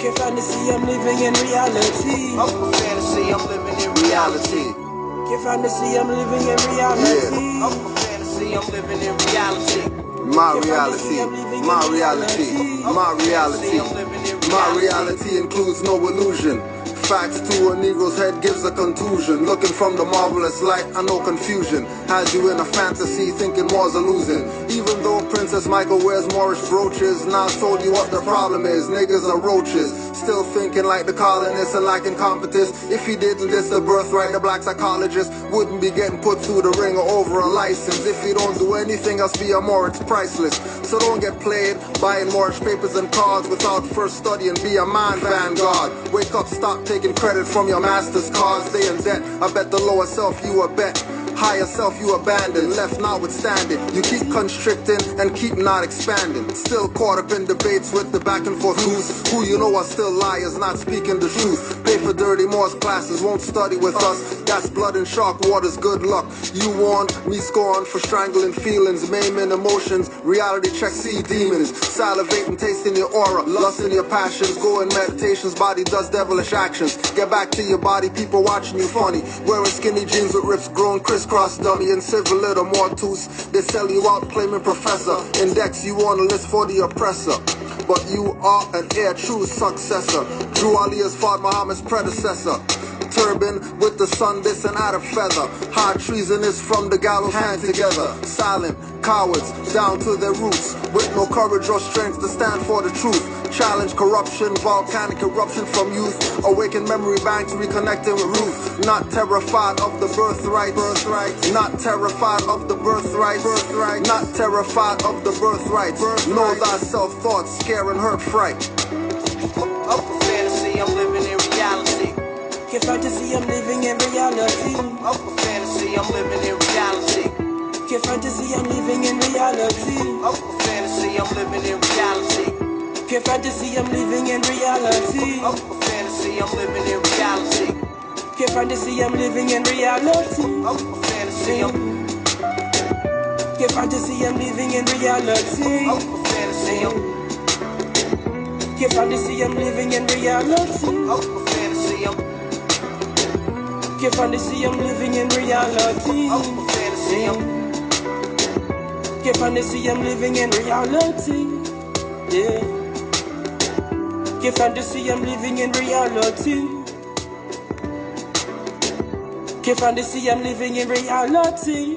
Can't fantasy, I'm living in reality. Up a fantasy, I'm living in reality. Can't fantasy, I'm living in reality. Up a fantasy, I'm living in reality. My reality, my reality, my reality. My reality includes no illusion. Facts to a Negro's head gives a contusion. Looking from the marvelous light, I know confusion has you in a fantasy thinking war's a losing. Even though Princess Michael wears Moorish brooches, now I told you what the problem is. Niggas are roaches, still thinking like the colonists and lacking competence. If he didn't diss the birthright, the black psychologist wouldn't be getting put through the ringer over a license. If you don't do anything else be a more, it's priceless. So don't get played buying Moorish papers and cards without first studying. Be a man vanguard. Wake up, stop taking credit from your master's cards. Stay in debt. I bet the lower self you a bet. Higher self you abandon, left notwithstanding. You keep constricting and keep not expanding. Still caught up in debates with the back and forth who you know are still liars, not speaking the truth. Pay for dirty Morse classes, won't study with us. That's blood and shark waters, good luck. You warned me scorned for strangling feelings, maiming emotions. Reality check, see demons. Salivating, tasting your aura, lust in your passions. Go in meditations, body does devilish actions. Get back to your body, people watching you funny. Wearing skinny jeans with rips grown crisscross dummy and civil little mortus. They sell you out claiming professor. Index you on a list for the oppressor. But you are an heir, true successor. Drew Ali as Fard Muhammad's predecessor. Turban with the sun, this and out of feather. High treasonous from the gallows hand together. Silent cowards down to their roots, with no courage or strength to stand for the truth. Challenge corruption, volcanic eruption from youth. Awaken memory banks, reconnecting with Ruth. Not terrified of the birthright. Not terrified of the birthright. Not terrified of the birthright. Know thyself, thoughts, scare and hurt, fright. Up a fantasy, I'm living in reality. Can't fantasy, I'm living in reality. Up a fantasy, I'm living in reality. Can't fantasy, I'm living in reality. Up a fantasy, I'm living in reality. Can't fantasy, I'm living in reality. Up a fantasy, I'm living in reality. Can't fantasy, I'm living in reality. Up a fantasy, Can't fantasy, I'm living in reality. up a fantasy, Can't fantasy, I'm living in reality. up a fantasy, Can't fantasy, I'm living in reality. up a fantasy, Can't fantasy, I'm living in reality. Yeah. Can't fantasy, I'm living in reality. Can't fantasy, I'm living in reality.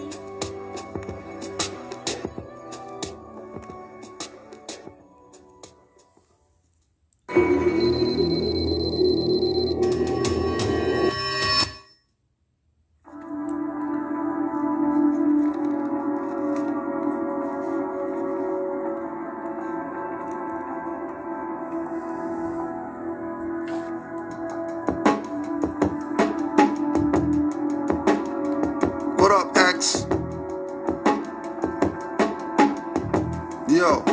What up, X? Yo.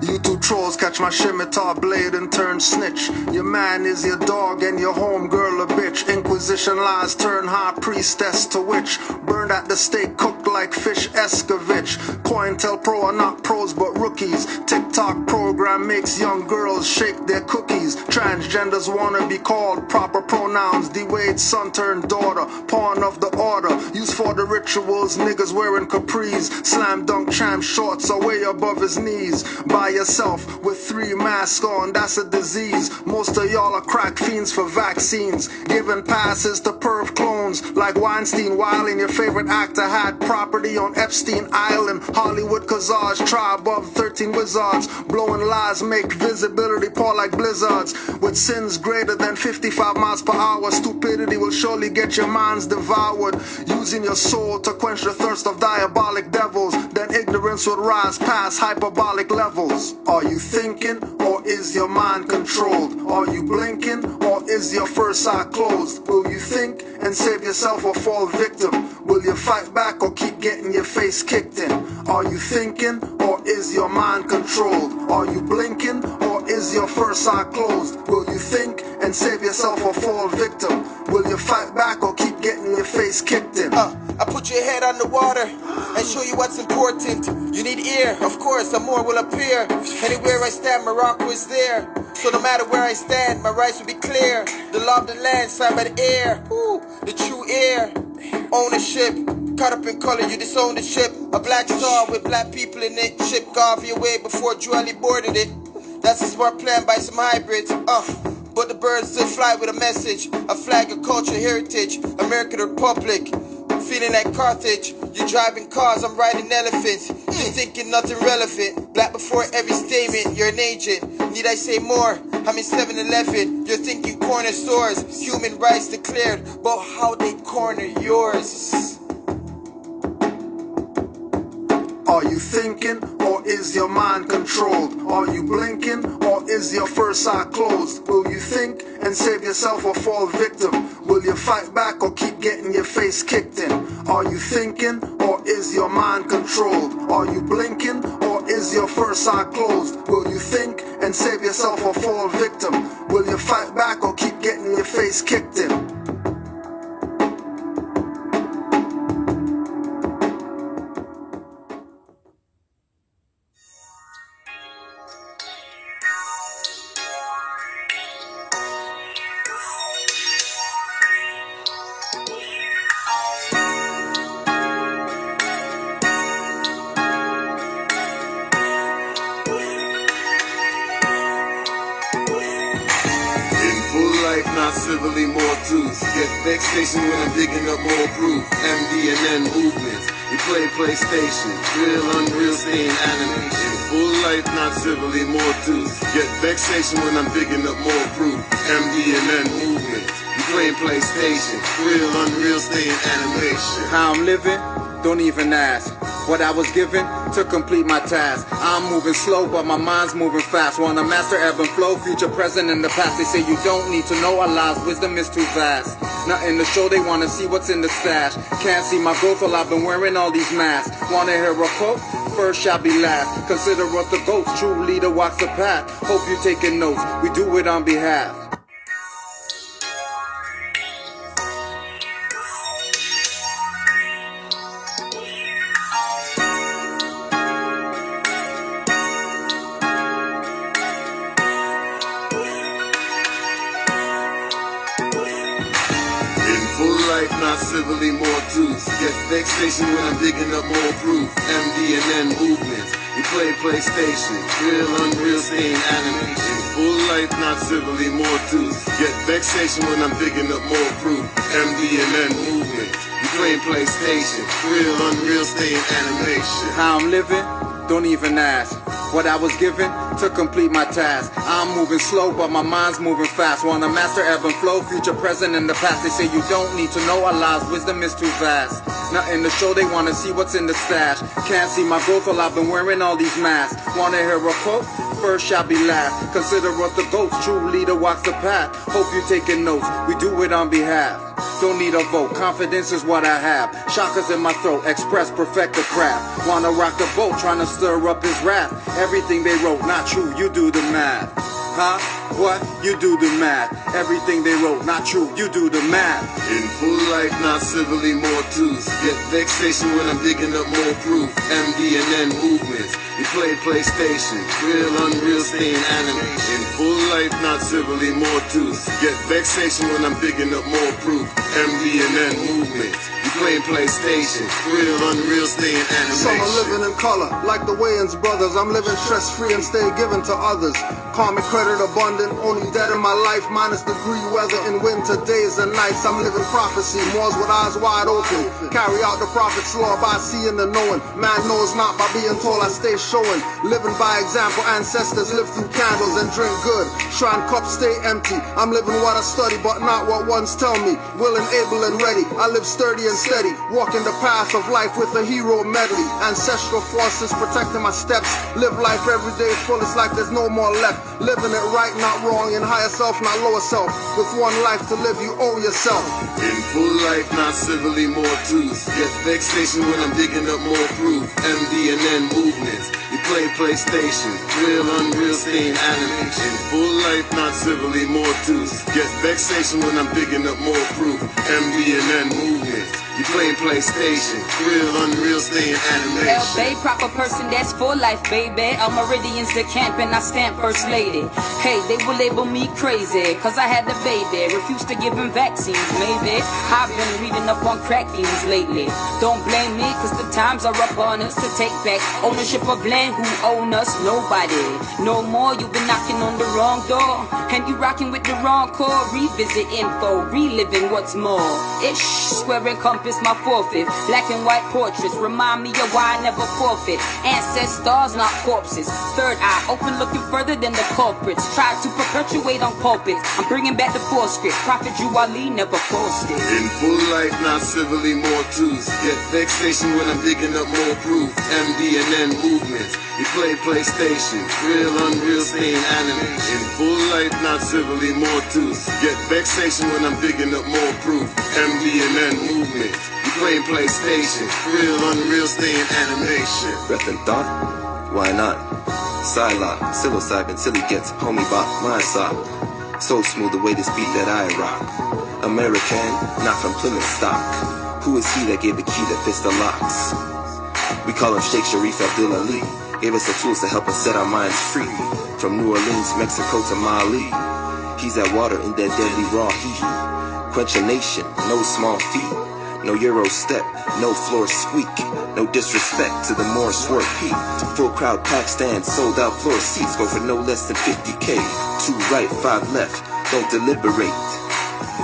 You two trolls catch my scimitar blade and turn snitch. Your man is your dog and your homegirl a bitch. Inquisition lies turn high priestess to witch. Burned at the stake, cooked like fish escovitch. COINTELPRO are not pros but rookies. TikTok program makes young girls shake their cookies. Transgenders wanna be called proper pronouns. D-Wade's son turned daughter, pawn of the order. Used for the rituals, niggas wearing capris. Slam dunk champ shorts are way above his knees. By yourself with 3 masks on, that's a disease. Most of y'all are crack fiends for vaccines. Giving passes to perv clones like Weinstein, while in your favorite actor had property on Epstein Island. Hollywood Kazaj, tribe of 13 wizards. Blowing lies make visibility pour like blizzards. With sins greater than 55 miles per hour, stupidity will surely get your minds devoured. Using your soul to quench the thirst of diabolic devils, then ignorance will rise past hyperbolic levels. Are you thinking, or is your mind controlled? Are you blinking, or is your first eye closed? Will you think and save yourself or fall victim? Will you fight back or keep getting your face kicked in? Are you thinking, or is your mind controlled? Are you blinking, or is your first eye closed? Will you think and save yourself or fall victim? Will you fight back or keep getting your face kicked in? I put your head on the water and show you what's important. You need ear, of course, and more will appear. Anywhere I stand, Morocco is there. So no matter where I stand, my rights will be clear. The law of the land, signed by the air. Ooh, the true air. Ownership, caught up in color, you disown the ship. A black star with black people in it. Ship gone away before Drew Ali boarded it. That's a smart plan by some hybrids. But the birds still fly with a message. A flag of culture, heritage. American Republic. Feeling like Carthage. You're driving cars, I'm riding elephants. You're thinking nothing relevant. Black before every statement, you're an agent. Need I say more? I'm in 7-Eleven. You're thinking corner stores. Human rights declared, but how they corner yours? Are you thinking, or is your mind controlled? Are you blinking, or is your first eye closed? Will you think and save yourself or fall victim? Will you fight back or keep getting your face kicked in? Are you thinking, or is your mind controlled? Are you blinking, or is your first eye closed? Will you think and save yourself or fall victim? Will you fight back or keep getting your face kicked in? Not civilly more truths. Get vexation when I'm digging up more proof. MD&N movements. We play PlayStation. Real, unreal, staying animation. Full life, not civilly more truths. Get vexation when I'm digging up more proof. MD&N movements. We play PlayStation. Real, unreal, staying animation. How I'm living? Don't even ask. What I was given to complete my task. I'm moving slow, but my mind's moving fast. Wanna master ebb and flow, future, present, and the past. They say you don't need to know Allah's wisdom is too vast. Nothing to show, they wanna see what's in the stash. Can't see my growth while I've been wearing all these masks. Wanna hear a quote? First shall be last. Consider us the ghost, true leader walks the path. Hope you taking notes, we do it on behalf. Not civilly more truths. Get vexation when I'm digging up more proof. MD&N movements. We play PlayStation. Real, unreal, staying animation. Full life, not civilly more truths. Get vexation when I'm digging up more proof. MD&N movements. We play PlayStation. Real, unreal, staying animation. How I'm living? Don't even ask. What I was given to complete my task. I'm moving slow, but my mind's moving fast. Wanna master ebb and flow, future, present, and the past. They say you don't need to know Allah's wisdom is too vast. Nothing to show, they wanna see what's in the stash. Can't see my growth while I've been wearing all these masks. Wanna hear a quote? First shall be last. Consider us the ghost, true leader walks the path. Hope you taking notes, we do it on behalf. Don't need a vote, confidence is what I have. Chakras in my throat, express, perfect the craft. Wanna rock the boat, trying to stir up his wrath. Everything they wrote, not true, you do the math. Huh? What? You do the math. Everything they wrote, not true, you do the math. In full life, not civilly more truths. Get vexation when I'm digging up more proof. MD&N movements. We play PlayStation. Real, unreal, staying animation. In full life, not civilly more truths. Get vexation when I'm digging up more proof. MD&N movements. We play PlayStation. Real, unreal, staying animation. Some are living in color, like the Wayans brothers. I'm living stress-free and stay given to others. Karmic credit abundant, only debt in my life, minus degree weather in winter days and nights. I'm living prophecy, Moors with eyes wide open. Carry out the prophet's law by seeing and knowing. Man knows not by being told, I stay showing. Living by example, ancestors live through candles and drink good. Shrine cups stay empty. I'm living what I study, but not what ones tell me. Willing, able, and ready. I live sturdy and steady, walking the path of life with a hero medley. Ancestral forces protecting my steps. Live life every day full, it's like there's no more left. Living it right, not wrong, in higher self, not lower self. With one life to live, you owe yourself. In full life, not civilly more truths. Get vexation when I'm digging up more proof. MD&N movements. We play PlayStation. Real, unreal, staying animation. In full life, not civilly more truths. Get vexation when I'm digging up more proof. MD&N movements. You You playing PlayStation, real, unreal, stay in El animation. Bay, proper person that's for life, baby. El Meridian's the camp and I stamp first lady. Hey, they will label me crazy, cause I had the baby. Refuse to give him vaccines, maybe. I've been reading up on crack fiends lately. Don't blame me, cause the times are upon us to take back ownership of land. Who own us? Nobody. No more, you've been knocking on the wrong door. And you rocking with the wrong core. Revisit info, reliving what's more. Ish, square and compass, my forfeit. Black and white portraits remind me of why I never forfeit. Ancestors, not corpses. Third eye, open looking further than the culprits. Try to perpetuate on pulpits. I'm bringing back the forescript. Prophet Ali never forced it. In full life, not civilly, more truths. Get vexation when I'm digging up more proof. MDNN movements. You play PlayStation, real, unreal, stay in anime. In full life, not civilly, more truths. Get vexation when I'm digging up more proof. MDNN movements. You playing PlayStation, real, unreal, stay in animation. Breath and thought? Why not? Psylocke, psilocybin, silly gets, homie bop, my sock. So smooth the way this beat that I rock. American, not from Plymouth stock. Who is he that gave the key that fits the locks? We call him Sheikh Sharif Abdul Ali. Gave us the tools to help us set our minds free. From New Orleans, Mexico to Mali. He's that water in that deadly raw heat. Quench a nation, no small feat. No Euro step, no floor squeak. No disrespect to the Morris Work peak. Full crowd pack stand, sold out floor seats. Go for no less than 50K. 2 right, 5 left, don't deliberate.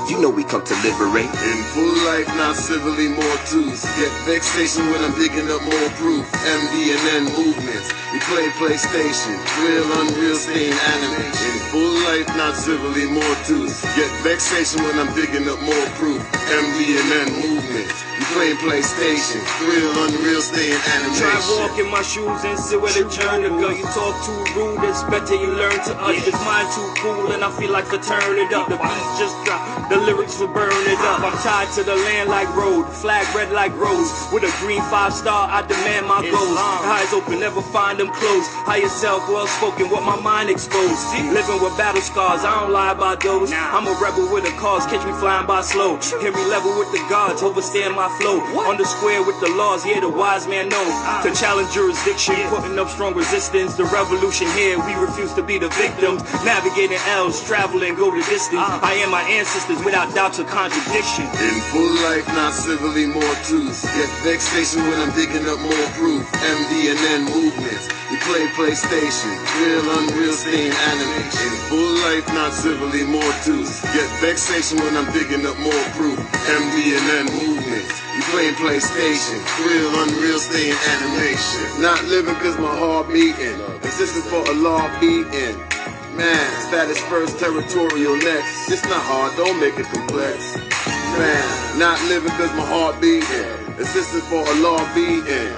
You know we come to liberate. In full life, not civilly, more truths. Get vexation when I'm digging up more proof. MDNN movements. We play PlayStation, real, unreal, stay in anime. In full life, not civilly, more truths. Get vexation when I'm digging up more proof. MDNN movements. We playing PlayStation, real, unreal, stay in animation. Try walk in my shoes and see where they turn to go. You talk too rude, it's better you learn to us. This mind too cool and I feel like to turn it up. The beat just dropped, the lyrics will burn it up. I'm tied to the land like road, flag red like rose. With a green 5-star, I demand my goals. Eyes open, never find them closed. Higher self, well spoken, what my mind exposed. Living with battle scars, I don't lie about those. I'm a rebel with a cause, catch me flying by slow. Hear me level with the gods, overstand my flow. On the square with the laws, yeah, the wise man knows. To challenge jurisdiction, putting up strong resistance. The revolution here, we refuse to be the victims. Navigating L's, traveling, go the distance. I am my ancestors without doubt or contradiction. In full life, not civilly, more truths. Get vexation when I'm digging up more proof. MDNN movements. We play PlayStation, real, unreal, stay in anime. In full life, not civilly, more truths. Get vexation when I'm digging up more proof. MDNN movements. You playing PlayStation, real, unreal, stay in animation. Not living cause my heart beating. Insisting for a law beating. Man, status first, territorial next. It's not hard, don't make it complex. Man, not living cause my heart beating. Insisting for a law beating.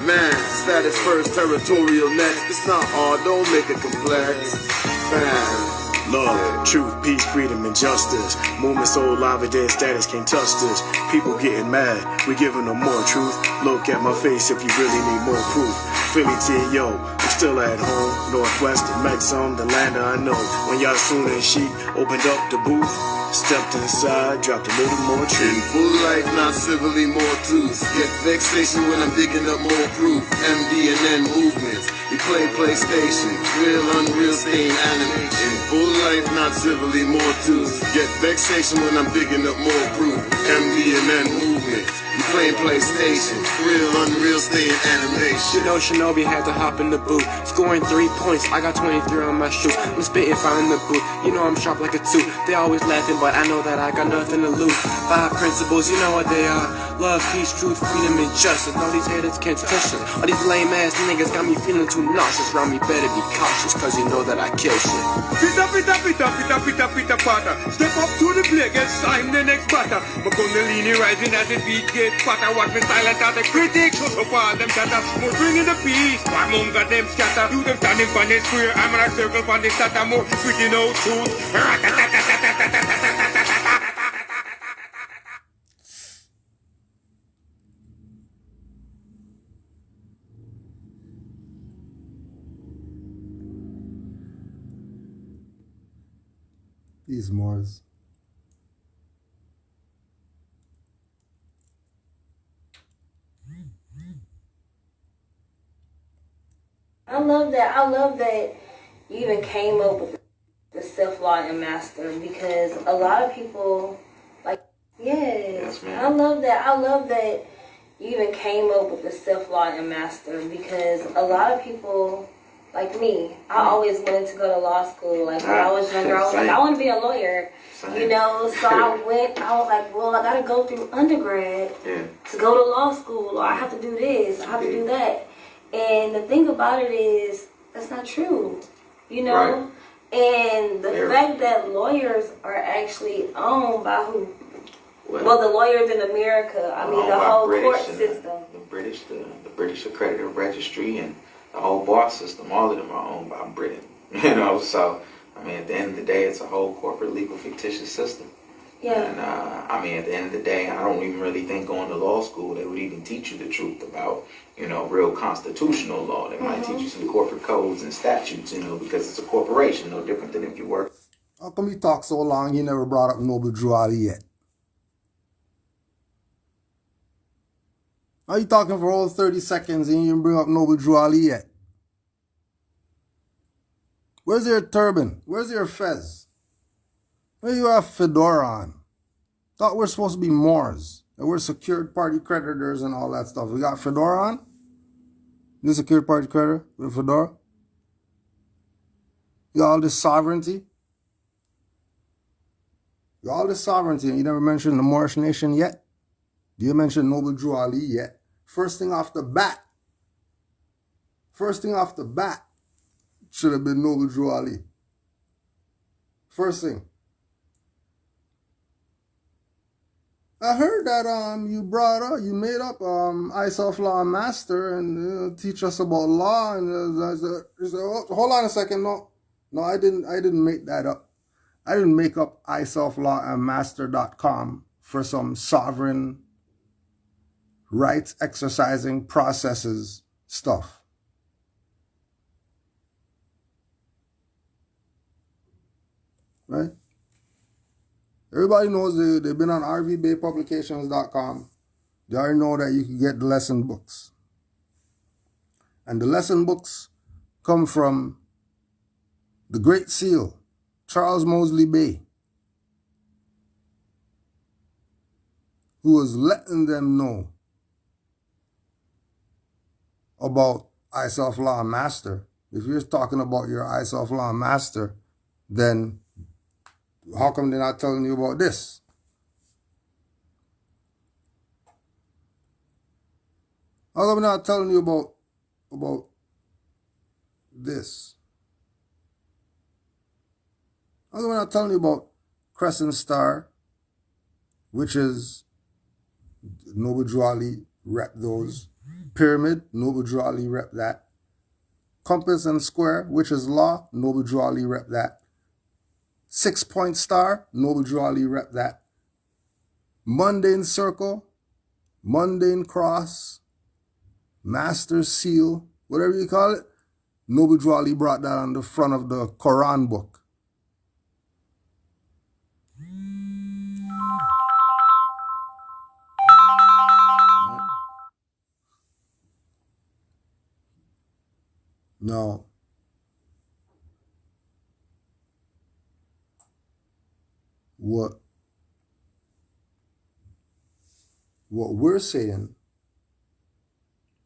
Man, status first, territorial next. It's not hard, don't make it complex. Man. Love, truth, peace, freedom, and justice. Movement so alive, a dead status can't touch this. People getting mad, we giving them more truth. Look at my face if you really need more proof. Philly to yo, I'm still at home. Northwest of Maxim, the land I know. When y'all soon and Sheik opened up the booth, stepped inside, dropped a little more In truth. full life, not civilly, more truths. Get vexation when I'm digging up more proof. MDNN movements. We play PlayStation, real, unreal, stay in anime. In full life, not civilly, more truths. Get vexation when I'm digging up more proof. MDNN movements. We playing PlayStation, real, unreal, stay in animation. You know Shinobi had to hop in the booth, scoring 3 points. I got 23 on my shoe. I'm spitting fine in the booth. You know I'm sharp like a 2. They always laughing, but I know that I got nothing to lose. 5 principles, you know what they are. Love, peace, truth, freedom, and justice. All these haters can't touch us. All these lame ass niggas got me feeling too nauseous. Round me better be cautious, cause you know that I kill shit. Pita, pita, pita, pita, pita, pita, pata. Step up to the plate, get signed the next batter. Makundalini rising as the beat get fatter. Watch me silent as the critics. Shut up all them chatter. More bringing the peace. One month got them scatter. You them standing on the square. I'm in a circle on the scatter. More switching out truth. These Moors. love that. I love that you even came up with the self-law and master, because a lot of people, like, yes, I love that. I love that you even came up with the self-law and master, because a lot of people, like me, I always wanted to go to law school. Like, when I was younger, I was like, I want to be a lawyer, you know? So I was like, well, I got to go through undergrad to go to law school, or I have to do this, I have to do that. And the thing about it is, that's not true, you know? Right. And the fact that lawyers are actually owned by who? Well, the lawyers in America, I mean, the whole court system. The British Accredited Registry and the whole bar system, all of them are owned by Britain. You know, so, I mean, at the end of the day, it's a whole corporate legal fictitious system. Yeah. And, I mean, at the end of the day, I don't even really think going to law school, they would even teach you the truth about, you know, real constitutional law. They might teach you some corporate codes and statutes, you know, because it's a corporation, no different than if you work. How come you talk so long, you never brought up Noble Drew Ali yet? Are you talking for all 30 seconds and you didn't bring up Noble Drew Ali yet? Where's your turban? Where's your fez? Where you have fedora on? Thought we're supposed to be Moors. And we're secured party creditors and all that stuff. We got fedora on? You secured party creditor with a fedora? You got all this sovereignty? You got all this sovereignty and you never mentioned the Moorish nation yet? Do you mention Noble Drew Ali yet? First thing off the bat should have been Noble Drew Ali. First thing. I heard that you made up ISOF Law Master and teach us about law, and hold on a second, no, I didn't make that up. I didn't make up isoflawandmaster.com for some sovereign rights exercising processes stuff. Right? Everybody knows they've been on rvbaypublications.com. They already know that you can get the lesson books. And the lesson books come from the Great Seal, Charles Mosley Bay, who was letting them know about ISOF Law Master. If you're talking about your ISOF Law Master, then how come they're not telling you about this? How come they're not telling you about this? How come they're not telling you about Crescent Star, which is Noble Drew Ali rep those. Pyramid, Noble Drew Ali rep that. Compass and Square, which is law, Noble Drew Ali rep that. 6-point star, Noble Drew Ali rep that. Mundane circle, mundane cross, master seal, whatever you call it, Noble Drew Ali brought that on the front of the Quran book. Now, what we're saying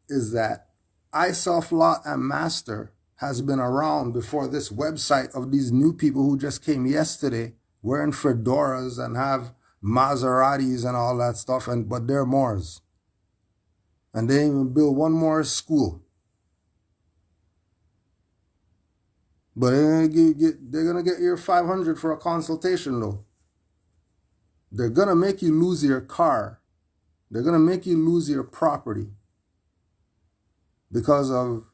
is that ISOF Law and Master has been around before this website of these new people who just came yesterday wearing fedoras and have Maseratis and all that stuff, but they're Moors. And they didn't even build one more school. But they're gonna get your $500 for a consultation though. They're gonna make you lose your car. They're gonna make you lose your property because of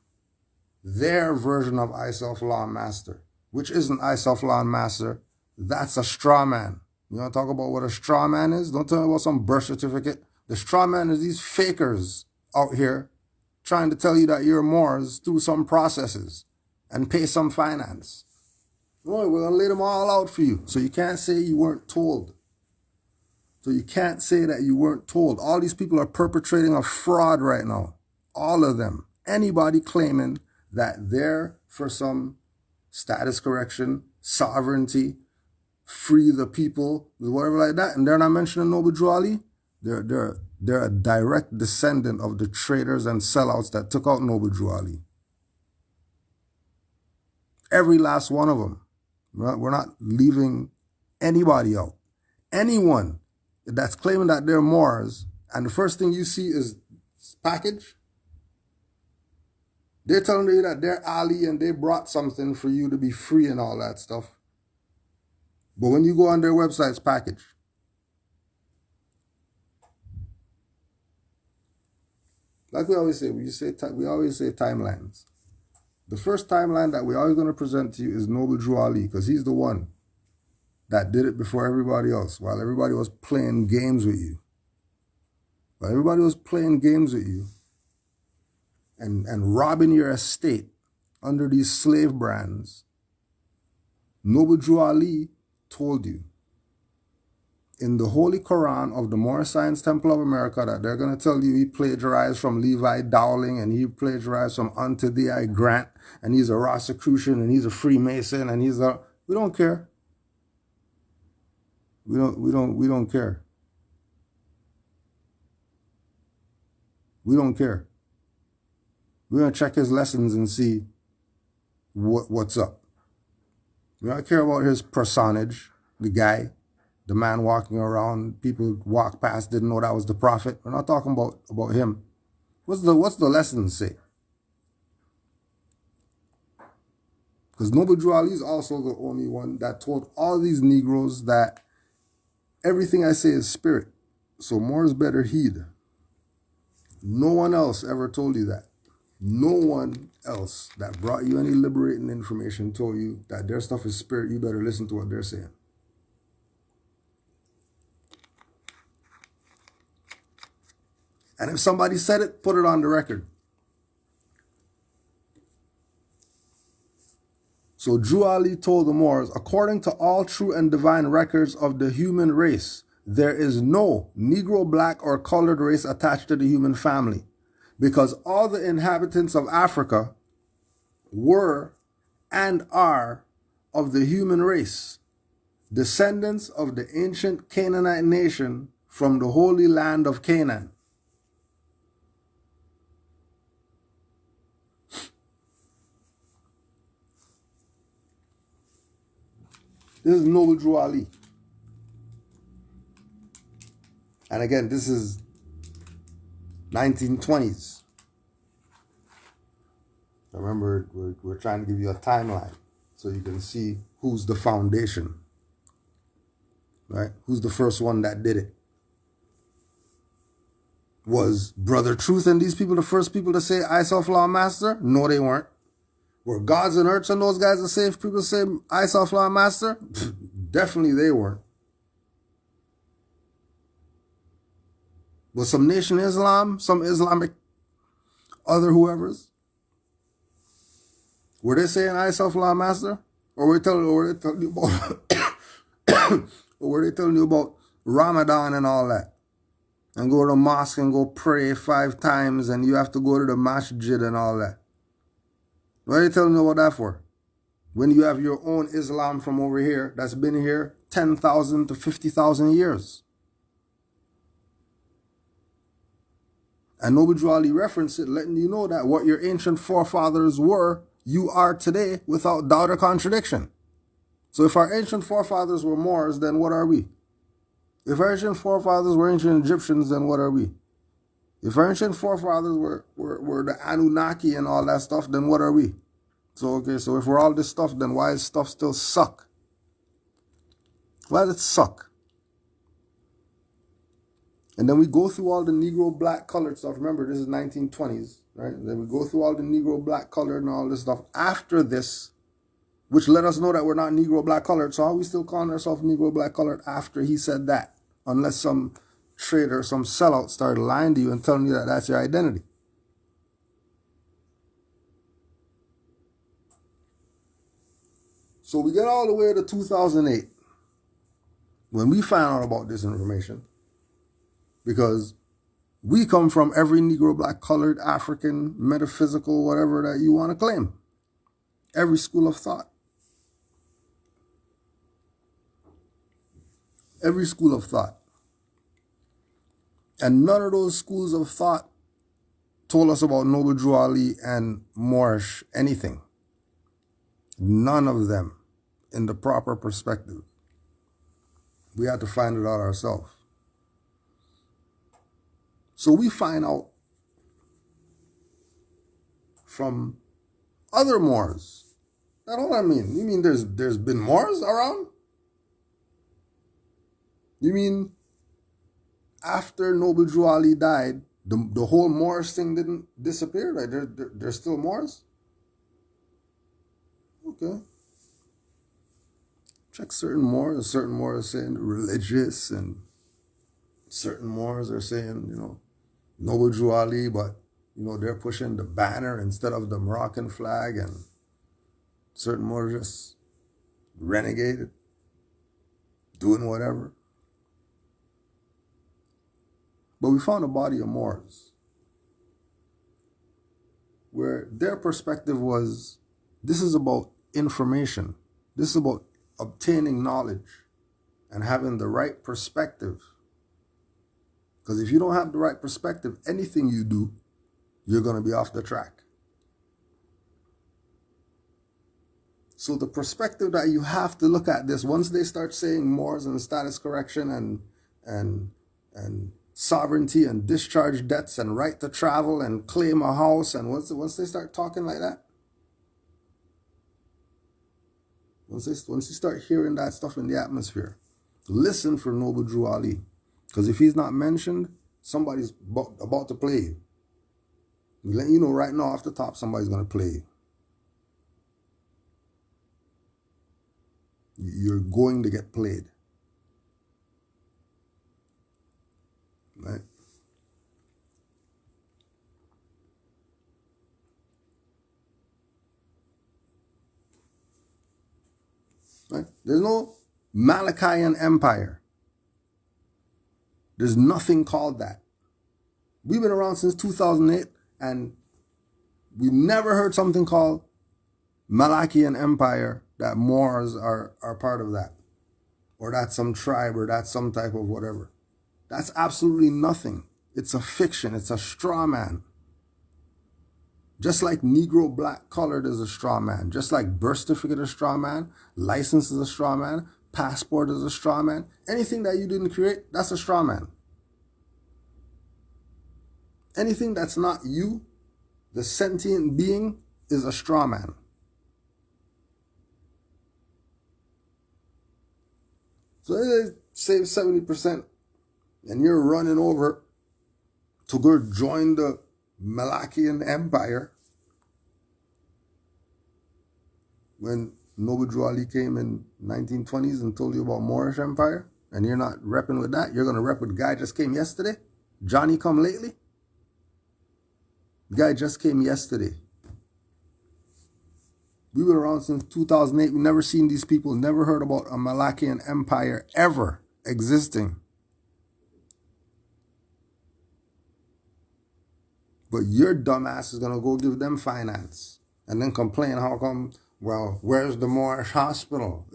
their version of ISOF Law and Master, which isn't ISOF Law and Master. That's a straw man. You want to talk about what a straw man is? Don't tell me about some birth certificate. The straw man is these fakers out here trying to tell you that you're Moors through some processes and pay some finance. Boy, we're going to lay them all out for you. So you can't say you weren't told. So you can't say that you weren't told. All these people are perpetrating a fraud right now. All of them. Anybody claiming that they're for some status correction, sovereignty, free the people, whatever like that, and they're not mentioning Noble Drew Ali. They're a direct descendant of the traitors and sellouts that took out Noble Drew Ali. Every last one of them. We're not leaving anybody out. Anyone that's claiming that they're Moors, and the first thing you see is package, they're telling you that they're Ali and they brought something for you to be free and all that stuff. But when you go on their website's package, like we always say, we always say timelines. The first timeline that we're always going to present to you is Noble Drew Ali, because he's the one that did it before everybody else, while everybody was playing games with you. While everybody was playing games with you and robbing your estate under these slave brands, Noble Drew Ali told you in the Holy Quran of the Moorish Science Temple of America that they're going to tell you he plagiarized from Levi Dowling and he plagiarized from Unto Thee I Grant and he's a Rosicrucian and he's a Freemason and he's a... We don't care. We don't care. We don't care. We're going to check his lessons and see what's up. We don't care about his personage, the guy, the man walking around, people walk past, didn't know that was the prophet. We're not talking about him. What's the lesson say? Because Noble Drew Ali is also the only one that told all these Negroes that everything I say is spirit. So more is better heed. No one else ever told you that. No one else that brought you any liberating information told you that their stuff is spirit. You better listen to what they're saying. And if somebody said it, put it on the record. So Drew Ali told the Moors, according to all true and divine records of the human race, there is no Negro, black, or colored race attached to the human family, because all the inhabitants of Africa were and are of the human race, descendants of the ancient Canaanite nation from the holy land of Canaan. This is Noble Drew Ali. And again, this is 1920s. Remember, we're trying to give you a timeline so you can see who's the foundation. Right? Who's the first one that did it? Was Brother Truth and these people the first people to say, I self law master? No, they weren't. Were Gods and Earths and those guys the same people say, I self law master? Definitely they weren't. Was some Nation Islam, some Islamic other whoever's? Were they saying I self law master? Or were they telling you about or were they telling you about Ramadan and all that? And go to the mosque and go pray 5 times and you have to go to the masjid and all that. What are they telling you about that for? When you have your own Islam from over here that's been here 10,000 to 50,000 years. And Noble Drew Ali referenced it, letting you know that what your ancient forefathers were, you are today without doubt or contradiction. So if our ancient forefathers were Moors, then what are we? If our ancient forefathers were ancient Egyptians, then what are we? If our ancient forefathers were the Anunnaki and all that stuff, then what are we? So, okay, so if we're all this stuff, then why does stuff still suck? Why does it suck? And then we go through all the Negro, black, colored stuff. Remember, this is 1920s, right? And then we go through all the Negro, black, colored and all this stuff after this, which let us know that we're not Negro, black, colored. So how are we still calling ourselves Negro, black, colored after he said that? Unless some traitor, some sellout started lying to you and telling you that that's your identity. So we get all the way to 2008 when we found out about this information, because We come from every Negro, black, colored, African, metaphysical, whatever that you want to claim. Every school of thought. Every school of thought. And none of those schools of thought told us about Noble Drew Ali and Moorish anything. None of them in the proper perspective. We had to find it out ourselves. So we find out from other Moors. That's all I mean. You mean there's been Moors around? You mean after Noble Drew Ali died, the whole Moorish thing didn't disappear? Like there's still Moors? Okay. Check certain Moors. Certain Moors are saying religious, and certain Moors are saying, Noble Drew Ali, but, they're pushing the banner instead of the Moroccan flag, and certain Moors just renegated, doing whatever. But we found a body of Moors where their perspective was, this is about information. This is about obtaining knowledge and having the right perspective. Because if you don't have the right perspective, anything you do, you're going to be off the track. So the perspective that you have to look at this, once they start saying Moors and status correction and sovereignty and discharge debts and right to travel and claim a house, and once they start talking like that, once you start hearing that stuff in the atmosphere, listen for Noble Drew Ali. Because if he's not mentioned, somebody's about to play you. We let you know right now off the top, somebody's going to play you. You're going to get played. Right? Right? There's no Malachian Empire. There's nothing called that. We've been around since 2008, and we've never heard something called Malachian Empire, that Moors are part of that. Or that's some tribe, or that's some type of whatever. That's absolutely nothing. It's a fiction. It's a straw man. Just like Negro, black, colored is a straw man. Just like birth certificate is a straw man. License is a straw man. Passport is a straw man. Anything that you didn't create, that's a straw man. Anything that's not you, the sentient being, is a straw man. So they save 70%, and you're running over to go join the Malachian Empire. When Noble Drew Ali came in 1920s and told you about Moorish Empire, and you're not repping with that, you're going to rep with the guy just came yesterday? Johnny come lately? The guy just came yesterday. We've been around since 2008. We've never seen these people, never heard about a Malachian Empire ever existing. But your dumbass is going to go give them finance and then complain, how come, well, where's the Moorish hospital?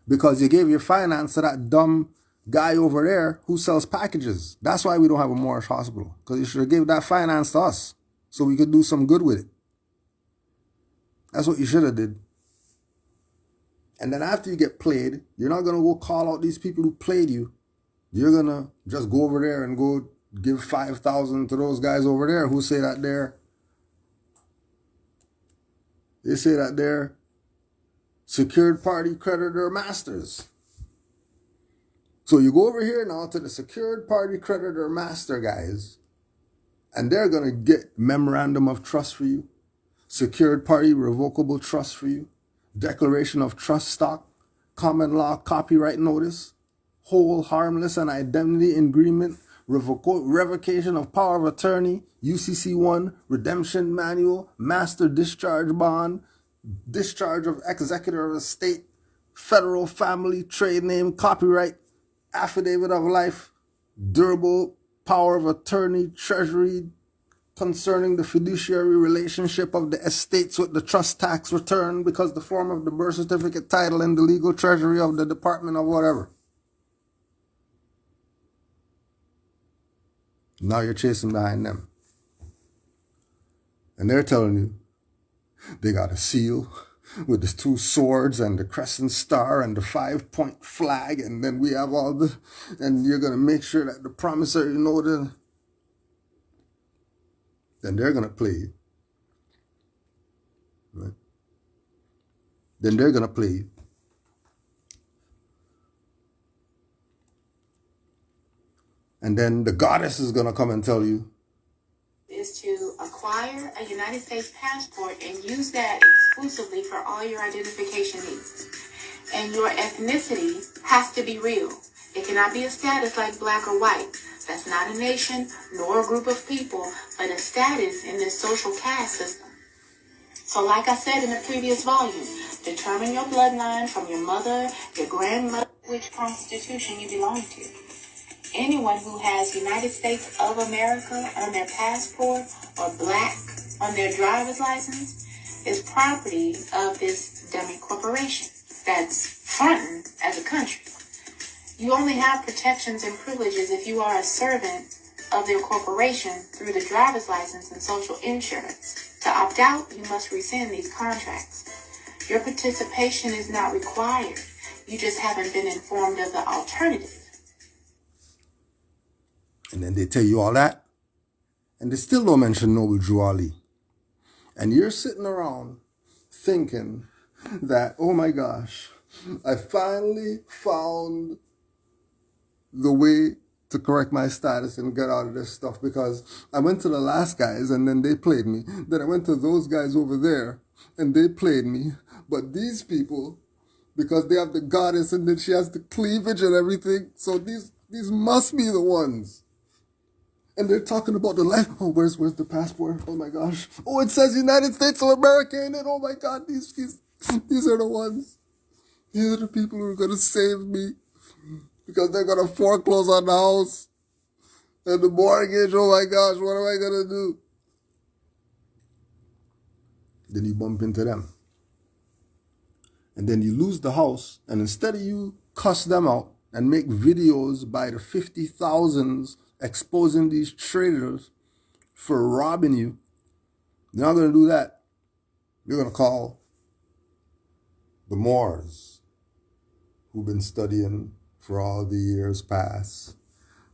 Because you gave your finance to that dumb guy over there who sells packages. That's why we don't have a Moorish hospital. Because you should have given that finance to us so we could do some good with it. That's what you should have did. And then after you get played, you're not going to go call out these people who played you. You're going to just go over there and go give $5,000 to those guys over there who say that they're secured party creditor masters. So you go over here now to the secured party creditor master guys, and they're going to get memorandum of trust for you, secured party revocable trust for you, declaration of trust stock, common law copyright notice, whole harmless and indemnity agreement, revocation of power of attorney, UCC1, redemption manual, master discharge bond, discharge of executor of estate, federal family trade name, copyright, affidavit of life, durable power of attorney, treasury, concerning the fiduciary relationship of the estates with the trust tax return, because the form of the birth certificate, title, and the legal treasury of the department of whatever. Now you're chasing behind them. And they're telling you they got a seal with the 2 swords and the crescent star and the 5-point flag, and then we have all the, and you're going to make sure that the promissory note, then they're going to play you. Right? Then they're going to play you. And then the goddess is going to come and tell you, is to acquire a United States passport and use that exclusively for all your identification needs. And your ethnicity has to be real. It cannot be a status like black or white. That's not a nation nor a group of people, but a status in this social caste system. So like I said in the previous volume, determine your bloodline from your mother, your grandmother, which constitution you belong to. Anyone who has United States of America on their passport or black on their driver's license is property of this dummy corporation that's fronting as a country. You only have protections and privileges if you are a servant of their corporation through the driver's license and social insurance. To opt out, you must rescind these contracts. Your participation is not required. You just haven't been informed of the alternative. and then they tell you all that, and they still don't mention Noble Drew Ali. And you're sitting around thinking that, oh my gosh, I finally found the way to correct my status and get out of this stuff, because I went to the last guys and then they played me. Then I went to those guys over there and they played me. But these people, because they have the goddess and then she has the cleavage and everything, so these must be the ones. And they're talking about the life. Oh, where's the passport? Oh my gosh. Oh, it says United States of America in it. Oh my God, these are the ones. These are the people who are going to save me, because they're going to foreclose on the house and the mortgage. Oh my gosh, what am I going to do? Then you bump into them. And then you lose the house. And instead of you cuss them out and make videos by the 50,000s exposing these traitors for robbing you, you're not going to do that. You're going to call the Moors, who've been studying for all the years past,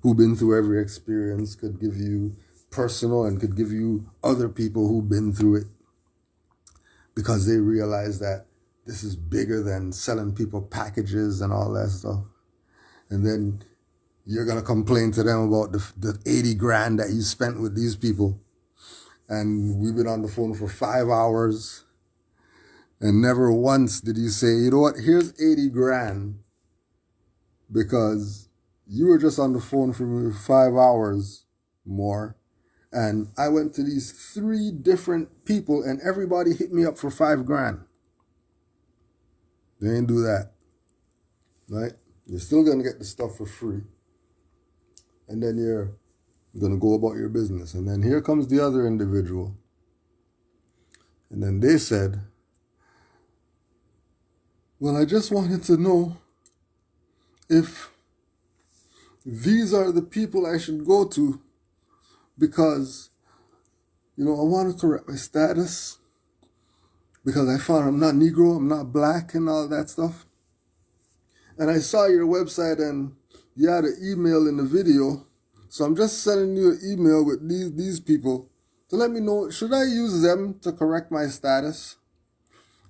who've been through every experience, could give you personal and could give you other people who've been through it, because they realize that this is bigger than selling people packages and all that stuff. And then you're going to complain to them about the 80 grand that you spent with these people. And we've been on the phone for 5 hours, and never once did you say, you know what, here's 80 grand, because you were just on the phone for me 5 hours more. And I went to these 3 different people and everybody hit me up for 5 grand. They ain't do that, right? You're still going to get the stuff for free. And then you're going to go about your business. And then here comes the other individual. And then they said, well, I just wanted to know if these are the people I should go to, because, I want to correct my status, because I found I'm not Negro, I'm not black and all that stuff. And I saw your website and you had an email in the video. So I'm just sending you an email with these people to let me know, should I use them to correct my status?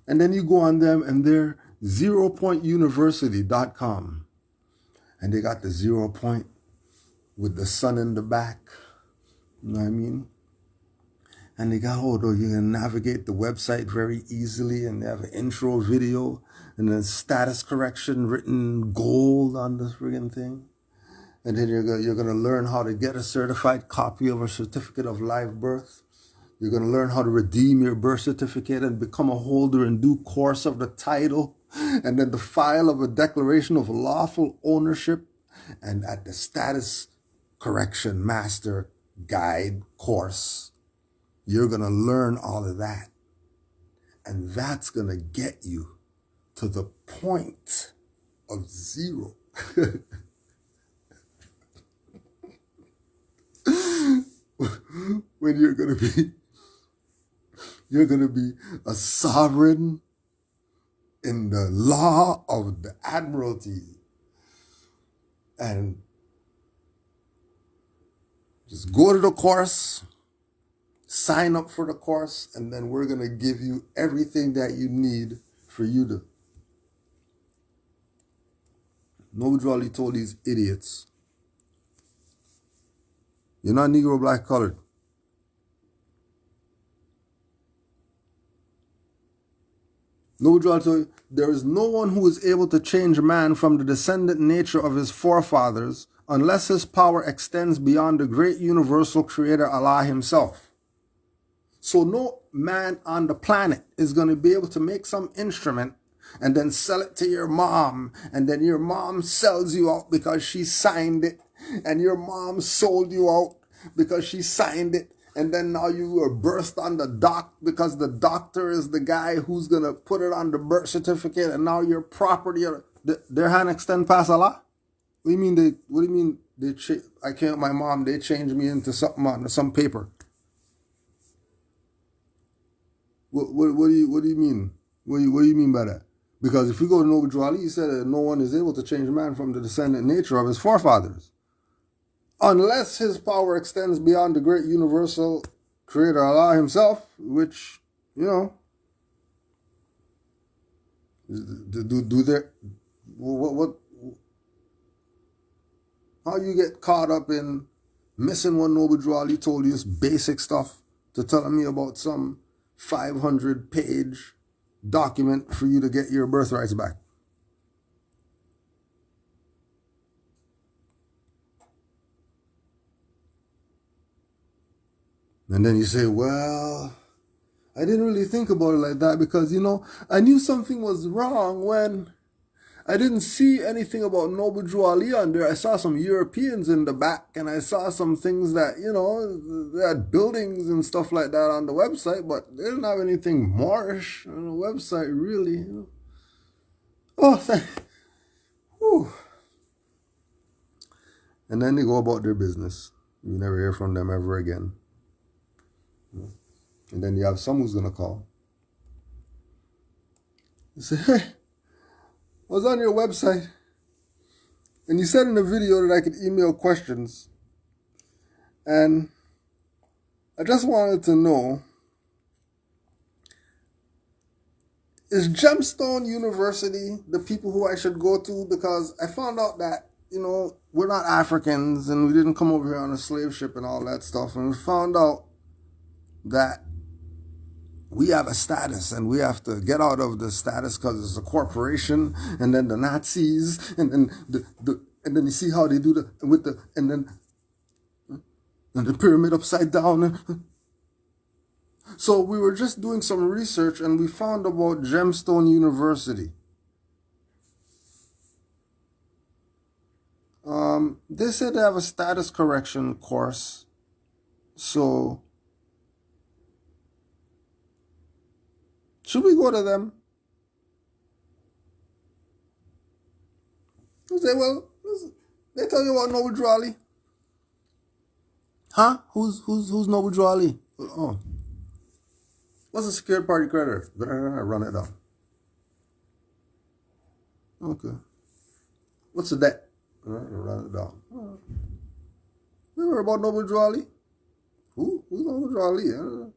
And then you go on them and they're zeropointuniversity.com. And they got the 0 point with the sun in the back. You know what I mean? And they got, you can navigate the website very easily, and they have an intro video and then status correction written gold on the friggin' thing. And then you're going to learn how to get a certified copy of a certificate of live birth. You're going to learn how to redeem your birth certificate and become a holder in due course of the title, and then the file of a declaration of lawful ownership, and at the status correction master guide course. You're going to learn all of that. And that's going to get you to the point of zero. When you're going to be a sovereign in the law of the Admiralty. And just go to the course, sign up for the course, and then we're going to give you everything that you need for you to. Nobody really told these idiots, you're not Negro, black, colored. Nobody really told you, there is no one who is able to change man from the descendant nature of his forefathers unless his power extends beyond the great universal creator Allah himself. So no man on the planet is going to be able to make some instrument and then sell it to your mom, and then your mom sells you out because she signed it, and your mom sold you out because she signed it, and then now you were birthed on the doc because the doctor is the guy who's going to put it on the birth certificate, and now your property, their hand extend past Allah? What do you mean I can't, my mom, they changed me into something on some paper? What do you mean? What do you mean by that? Because if you go to Noble Drew Ali, he said that no one is able to change man from the descendant nature of his forefathers, unless his power extends beyond the great universal creator Allah himself, which, you know, how you get caught up in missing what Noble Drew Ali told you, this basic stuff, to telling me about some 500-page document for you to get your birthrights back. And then you say, well, I didn't really think about it like that because, you know, I knew something was wrong when I didn't see anything about Noble Drew Ali on there. I saw some Europeans in the back, and I saw some things that, you know, they had buildings and stuff like that on the website, but they didn't have anything Moorish on the website, really. You know? Whew. And then they go about their business. You never hear from them ever again. And then you have someone who's going to call. You say, hey, I was on your website, and you said in the video that I could email questions, and I just wanted to know, is Gemstone University the people who I should go to? Because I found out that, you know, we're not Africans, and we didn't come over here on a slave ship and all that stuff, and we found out that we have a status, and we have to get out of the status because it's a corporation, and then the Nazis, and then and then you see how they do and the pyramid upside down. So we were just doing some research, and we found about Gemstone University. They said they have a status correction course, so should we go to them? You say, well, they tell you about Noble Drew Ali. Huh? Who's Noble Drew Ali? Oh. What's a secured party creditor? Run it down. Okay. What's the debt? Run it down. You heard about Noble Drew Ali? Who's Noble Drew Ali?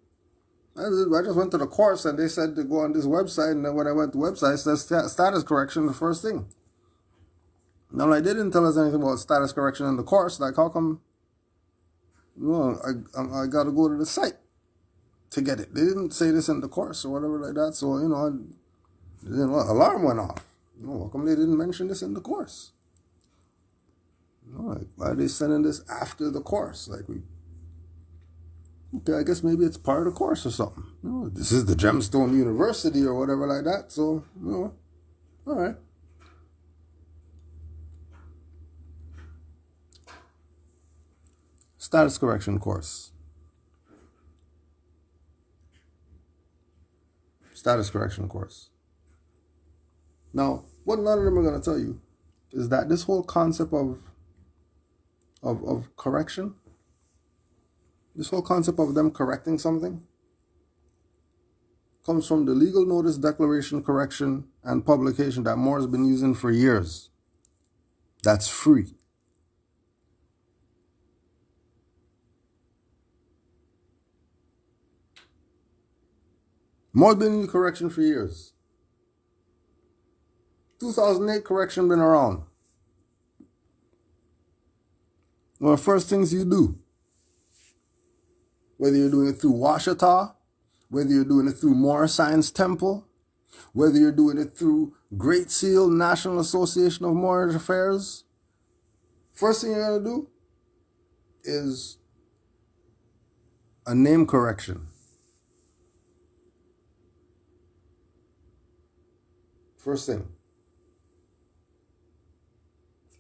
I just went to the course, and they said to go on this website, and then when I went to the website, it says status correction, the first thing. Now, they didn't tell us anything about status correction in the course. Like, how come, well, I got to go to the site to get it? They didn't say this in the course or whatever like that, so, you know, alarm went off. You know, how come they didn't mention this in the course? You know, like, why are they sending this after the course? Like, okay, I guess maybe it's part of the course or something. You know, this is the Gemstone University or whatever like that. So, you know, all right. Status correction course. Status correction course. Now, what none of them are going to tell you is that this whole concept of correction, this whole concept of them correcting something, comes from the legal notice, declaration, correction, and publication that Moore has been using for years. That's free. Moore's been in correction for years. 2008 correction been around. One of the first things you do, whether you're doing it through Washita, whether you're doing it through Moore Science Temple, whether you're doing it through Great Seal National Association of Moorish Affairs, first thing you're going to do is a name correction. First thing.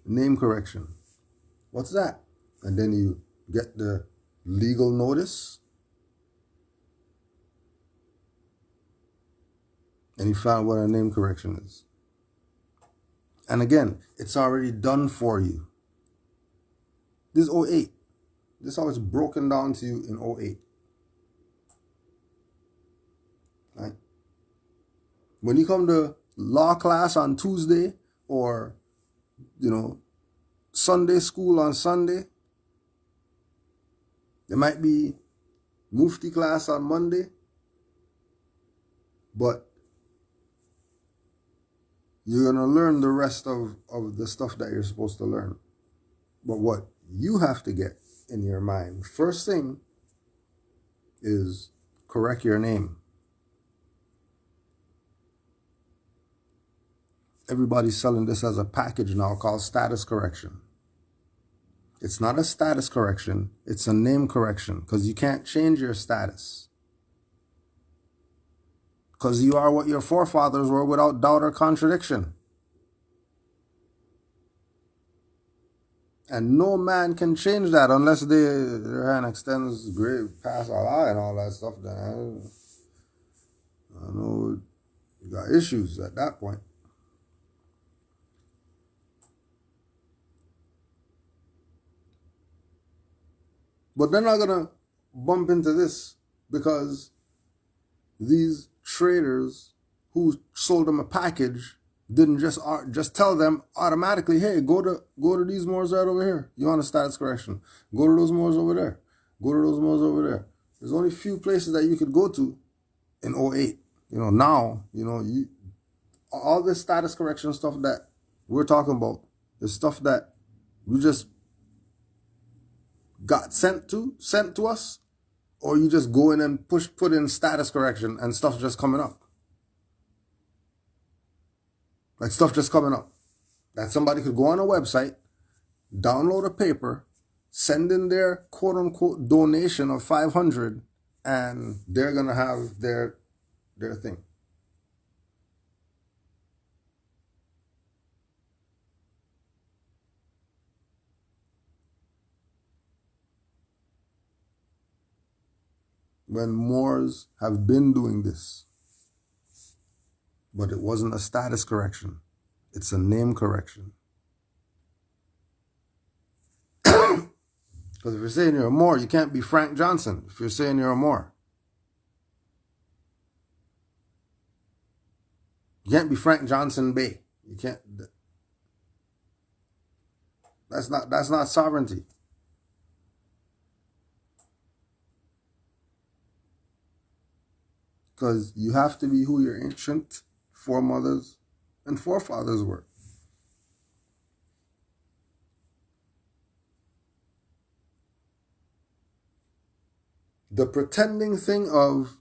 Name correction. What's that? And then you get the legal notice. And you find what a name correction is. And again, it's already done for you. This is 08. This is how it's broken down to you in 08. Right? When you come to law class on Tuesday or, Sunday school on Sunday, there might be Mufti class on Monday, but you're going to learn the rest of the stuff that you're supposed to learn. But what you have to get in your mind, first thing, is correct your name. Everybody's selling this as a package now called status correction. It's not a status correction, it's a name correction, because you can't change your status. Because you are what your forefathers were without doubt or contradiction. And no man can change that unless their hand extends great past Allah and all that stuff. Then I know you got issues at that point. But they're not going to bump into this because these traders who sold them a package didn't just tell them automatically, hey, go to these Moors right over here. You want a status correction. Go to those Moors over there. Go to those Moors over there. There's only a few places that you could go to in 08. Now, all this status correction stuff that we're talking about is stuff that we just got sent to us, or you just go in and put in status correction and stuff just coming up. Like stuff just coming up. That somebody could go on a website, download a paper, send in their quote unquote donation of $500, and they're gonna have their thing. When Moors have been doing this. But it wasn't a status correction. It's a name correction. Because if you're saying you're a Moor, you can't be Frank Johnson if you're saying you're a Moor. You can't be Frank Johnson Bay. You can't. That's not sovereignty. Because you have to be who your ancient foremothers and forefathers were. The pretending thing of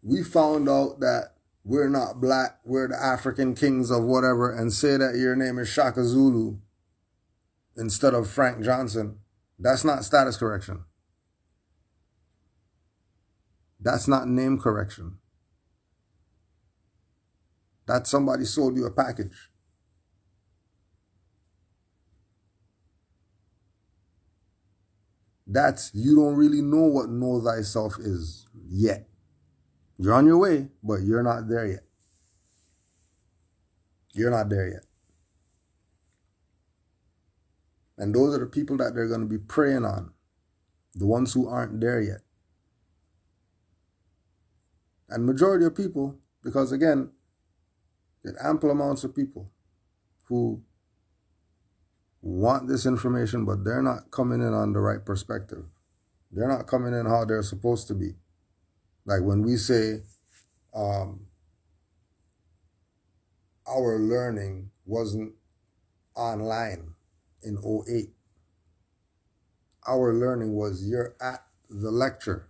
we found out that we're not black, we're the African kings of whatever, and say that your name is Shaka Zulu instead of Frank Johnson. That's not status correction. That's not name correction. That's somebody sold you a package. that's, you don't really know what know thyself is yet. You're on your way, but you're not there yet. You're not there yet. And those are the people that they're going to be preying on. The ones who aren't there yet. And majority of people, because again, there are ample amounts of people who want this information, but they're not coming in on the right perspective. They're not coming in how they're supposed to be. Like when we say our learning wasn't online in 08. Our learning was you're at the lecture,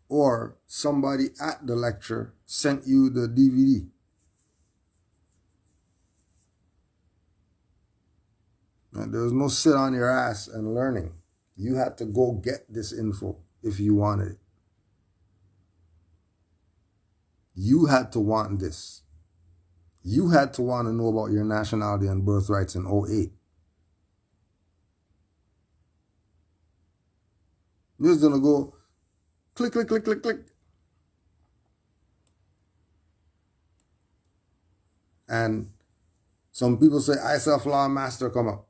or somebody at the lecture sent you the DVD. And there was no sit on your ass and learning. You had to go get this info if you wanted it. You had to want this. You had to want to know about your nationality and birthrights in 08. You're just going to go click, click, click, click, click. And some people say, I self-law master come up.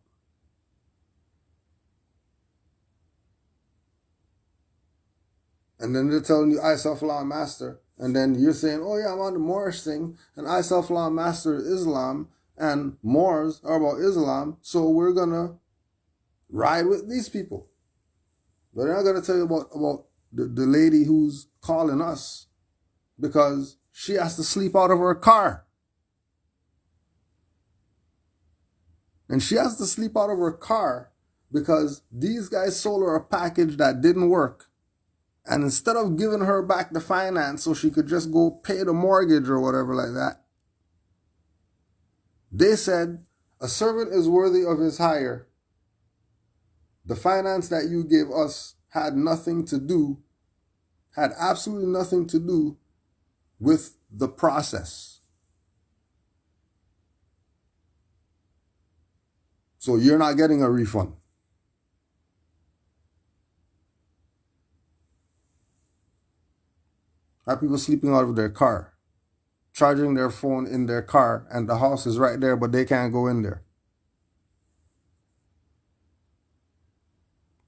And then they're telling you, I self-law master. And then you're saying, oh yeah, I'm on the Moorish thing. And I self-law master Islam. And Moors are about Islam. So we're going to ride with these people. But they're not going to tell you about the lady who's calling us because she has to sleep out of her car. And she has to sleep out of her car because these guys sold her a package that didn't work. And instead of giving her back the finance so she could just go pay the mortgage or whatever like that, they said, a servant is worthy of his hire. The finance that you gave us had absolutely nothing to do with the process. So you're not getting a refund. Have people sleeping out of their car, charging their phone in their car, and the house is right there, but they can't go in there.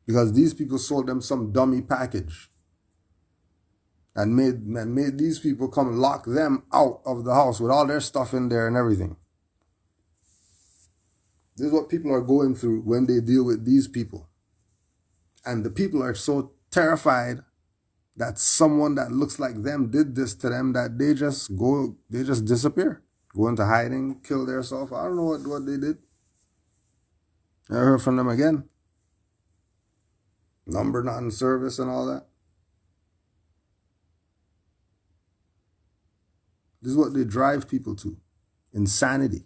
Because these people sold them some dummy package and made these people come lock them out of the house with all their stuff in there and everything. This is what people are going through when they deal with these people. And the people are so terrified that someone that looks like them did this to them that they just disappear. Go into hiding, kill themselves. I don't know what they did. I heard from them again. Number not in service and all that. This is what they drive people to. Insanity.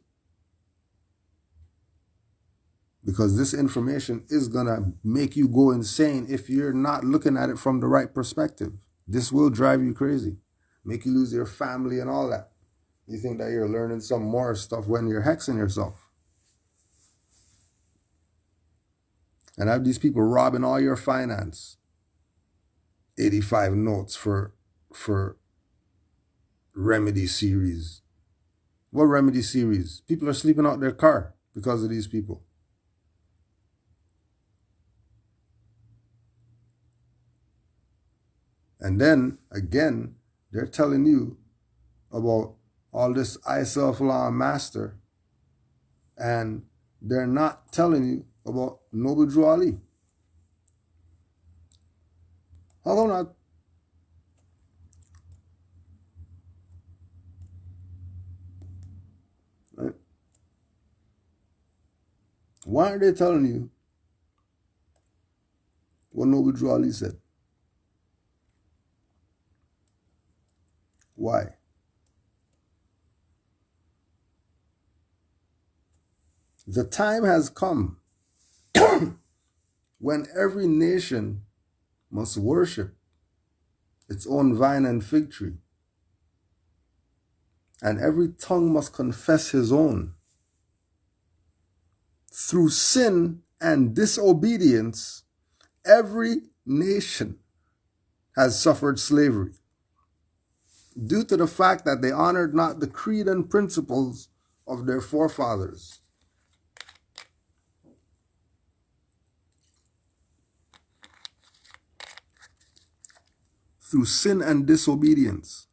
Because this information is going to make you go insane if you're not looking at it from the right perspective. This will drive you crazy. Make you lose your family and all that. You think that you're learning some more stuff when you're hexing yourself. And have these people robbing all your finance. 85 notes for remedy series. What remedy series? People are sleeping out their car because of these people. And then, again, they're telling you about all this I self-law master. And they're not telling you about Noble Drew Ali. How come not? Right? Why aren't they telling you what Noble Drew Ali said? Why? The time has come when every nation must worship its own vine and fig tree, and every tongue must confess his own. Through sin and disobedience, every nation has suffered slavery due to the fact that they honored not the creed and principles of their forefathers. Through sin and disobedience.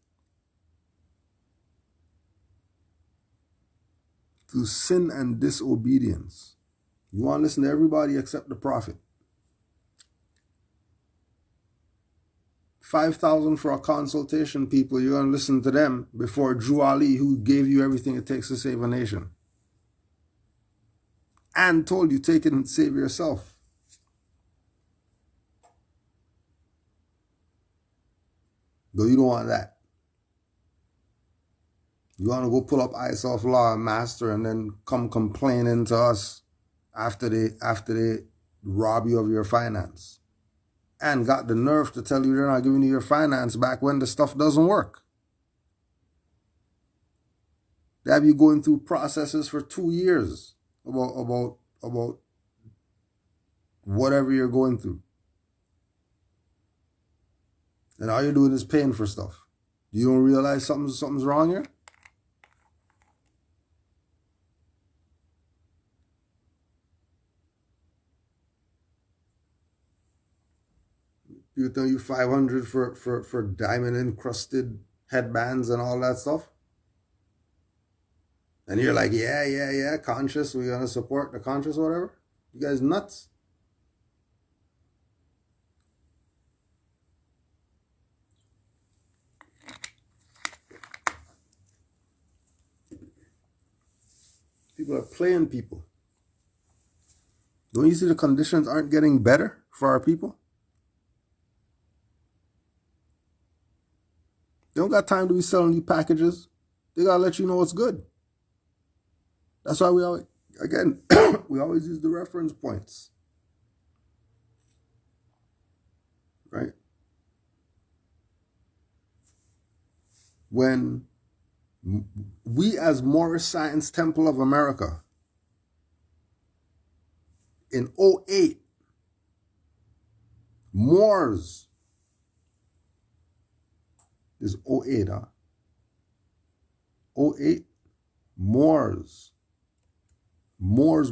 Through sin and disobedience. You want to listen to everybody except the prophet. 5,000 for a consultation, people. You're going to listen to them before Drew Ali, who gave you everything it takes to save a nation. And told you, take it and save yourself. Though you don't want that. You want to go pull up ISOF law and master and then come complaining to us after they rob you of your finance. And got the nerve to tell you they're not giving you your finance back when the stuff doesn't work. They have you going through processes for 2 years about whatever you're going through. And all you're doing is paying for stuff. You don't realize something's wrong here? You tell you 500 for diamond encrusted headbands and all that stuff? And you're like, yeah, conscious, we're gonna support the conscious, whatever. You guys nuts? People are playing people. Don't you see the conditions aren't getting better for our people? They don't got time to be selling you packages. They gotta let you know what's good. That's why we always use the reference points. Right? When we as Morris Science Temple of America in 2008, Moors is 2008, huh? 2008, Moors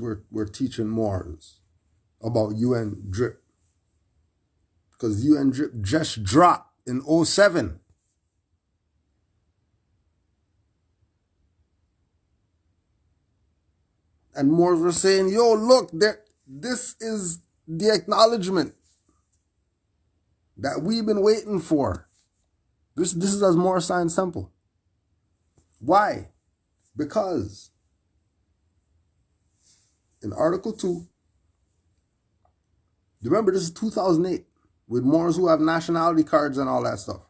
were teaching Moors about UN drip. Because UN drip just dropped in 2007. And Moors were saying, yo, look, this is the acknowledgement that we've been waiting for. This is as Morris Science Temple. Why? Because in Article 2, remember this is 2008, with Moors who have nationality cards and all that stuff.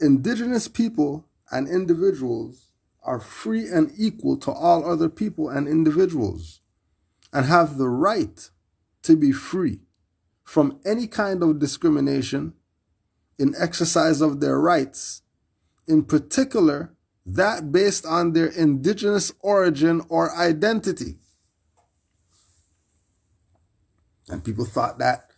Indigenous people and individuals are free and equal to all other people and individuals and have the right to be free from any kind of discrimination in exercise of their rights, in particular, that based on their indigenous origin or identity. And people thought that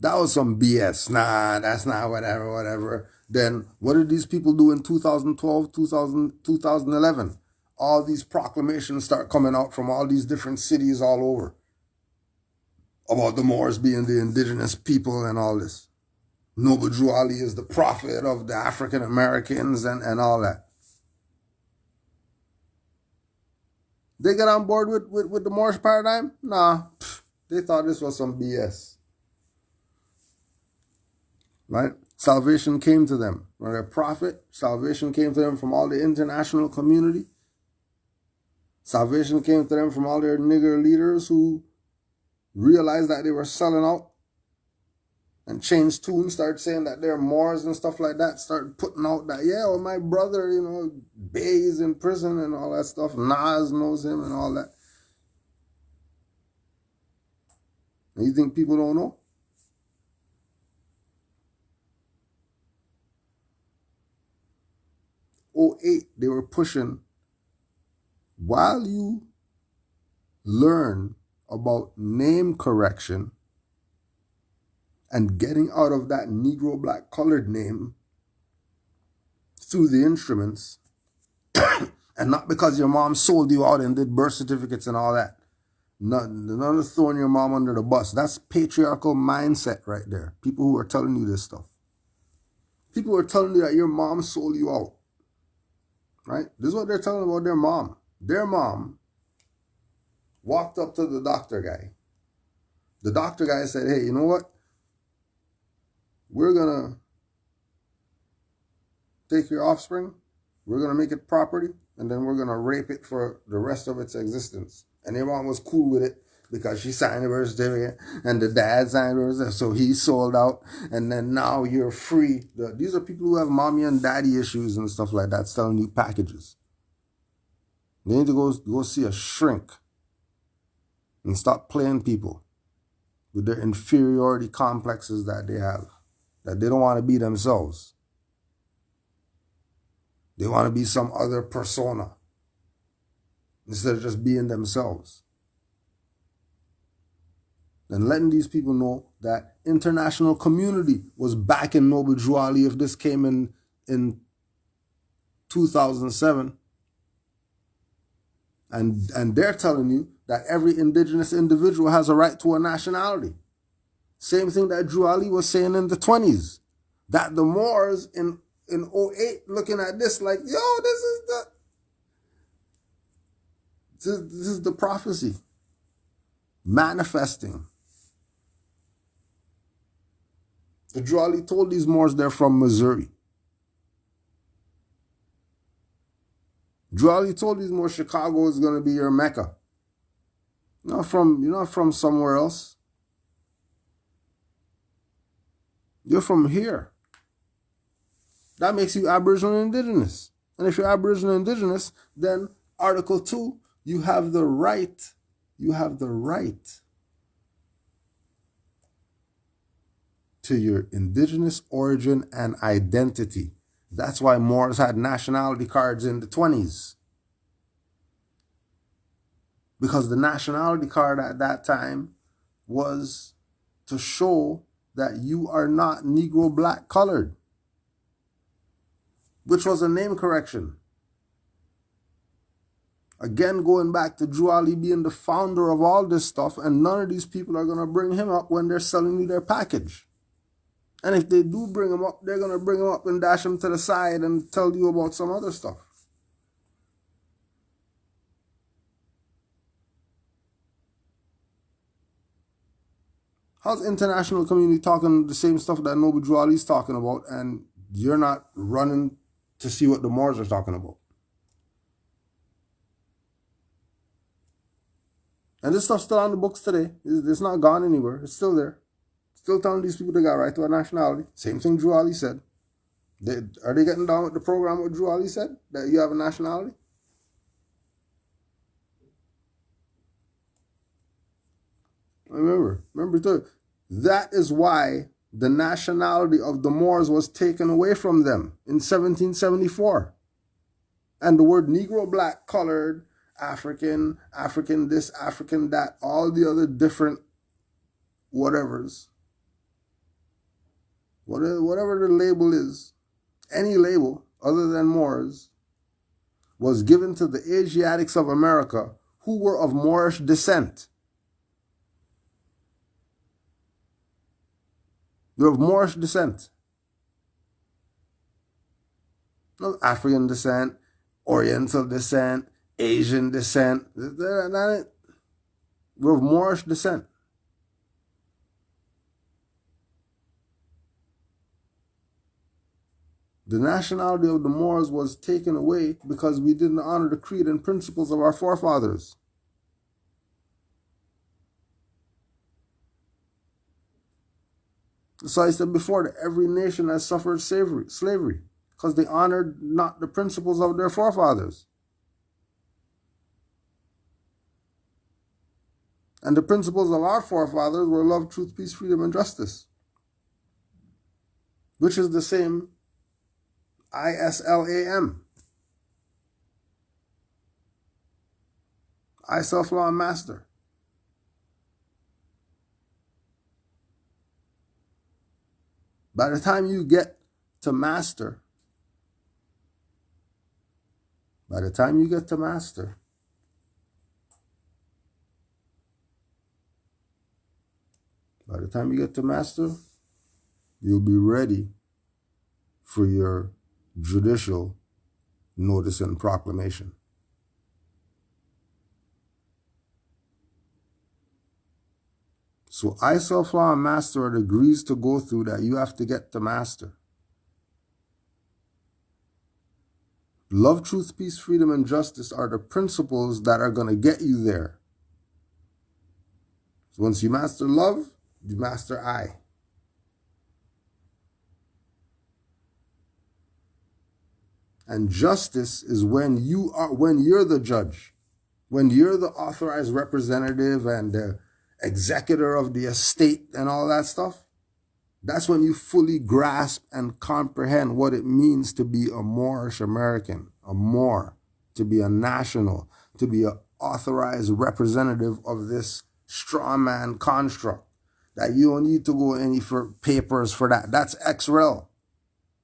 was some BS. Nah, that's not whatever. Then what did these people do in 2012, 2011? All these proclamations start coming out from all these different cities all over about the Moors being the indigenous people and all this. Noble Drew Ali is the prophet of the African Americans and all that. They get on board with the Moorish paradigm? Nah, they thought this was some BS. Right? Salvation came to them. When a prophet, salvation came to them from all the international community. Salvation came to them from all their nigger leaders who realized that they were selling out and changed tune, started saying that they're Moors and stuff like that, started putting out that, yeah, well, my brother, Bay is in prison and all that stuff. Nas knows him and all that. And you think people don't know? Oh, 08, they were pushing, while you learn about name correction and getting out of that Negro, black, colored name through the instruments, and not because your mom sold you out and did birth certificates and all that. None of throwing your mom under the bus. That's patriarchal mindset right there. People who are telling you this stuff. People who are telling you that your mom sold you out. Right? This is what they're telling about their mom. Their mom walked up to the doctor guy. The doctor guy said, hey, you know what? We're going to take your offspring. We're going to make it property. And then we're going to rape it for the rest of its existence. And your mom was cool with it because she signed the birth certificate and the dad signed the birth certificate. So he sold out. And then now you're free. These are people who have mommy and daddy issues and stuff like that selling you packages. They need to go see a shrink and stop playing people with their inferiority complexes that they have, that they don't want to be themselves. They want to be some other persona instead of just being themselves. And letting these people know that international community was backing Noble Drew Ali if this came in 2007. And they're telling you that every indigenous individual has a right to a nationality. Same thing that Drew Ali was saying in the 20s. That the Moors in 08 looking at this like, yo, this is the prophecy manifesting. The Drew Ali told these Moors they're from Missouri. Drew Ali told these Moors Chicago is going to be your Mecca. You're not from somewhere else. You're from here. That makes you Aboriginal and Indigenous. And if you're Aboriginal and Indigenous, then Article 2, you have the right to your indigenous origin and identity. That's why Moors had nationality cards in the 20s. Because the nationality card at that time was to show that you are not Negro, black, colored, which was a name correction. Again, going back to Drew Ali being the founder of all this stuff, and none of these people are going to bring him up when they're selling you their package. And if they do bring him up, they're going to bring him up and dash him to the side and tell you about some other stuff. How's international community talking the same stuff that Noble Drew Ali is talking about, and you're not running to see what the Moors are talking about? And this stuff's still on the books today. It's not gone anywhere. It's still there. Still telling these people they got right to a nationality. Same thing Drew Ali said. Are they getting down with the program what Drew Ali said? That you have a nationality? Remember too, that is why the nationality of the Moors was taken away from them in 1774. And the word Negro, black, colored, African, African this, African that, all the other different whatevers, whatever the label is, any label other than Moors, was given to the Asiatics of America who were of Moorish descent. They're of Moorish descent. Not African descent, Oriental descent, Asian descent. We're of Moorish descent. The nationality of the Moors was taken away because we didn't honor the creed and principles of our forefathers. So I said before that every nation has suffered slavery because they honored not the principles of their forefathers. And the principles of our forefathers were love, truth, peace, freedom, and justice, which is the same ISLAM. I, self-law, and master. By the time you get to master, by the time you get to master, you'll be ready for your judicial notice and proclamation. So I, self-law, and master are the degrees to go through that you have to get to master. Love, truth, peace, freedom, and justice are the principles that are going to get you there. So once you master love, you master I. And justice is when you're the judge, when you're the authorized representative and the executor of the estate and all that stuff. That's when you fully grasp and comprehend what it means to be a Moorish American, to be a national, to be an authorized representative of this strawman construct. That you don't need to go any for papers for that. That's XREL.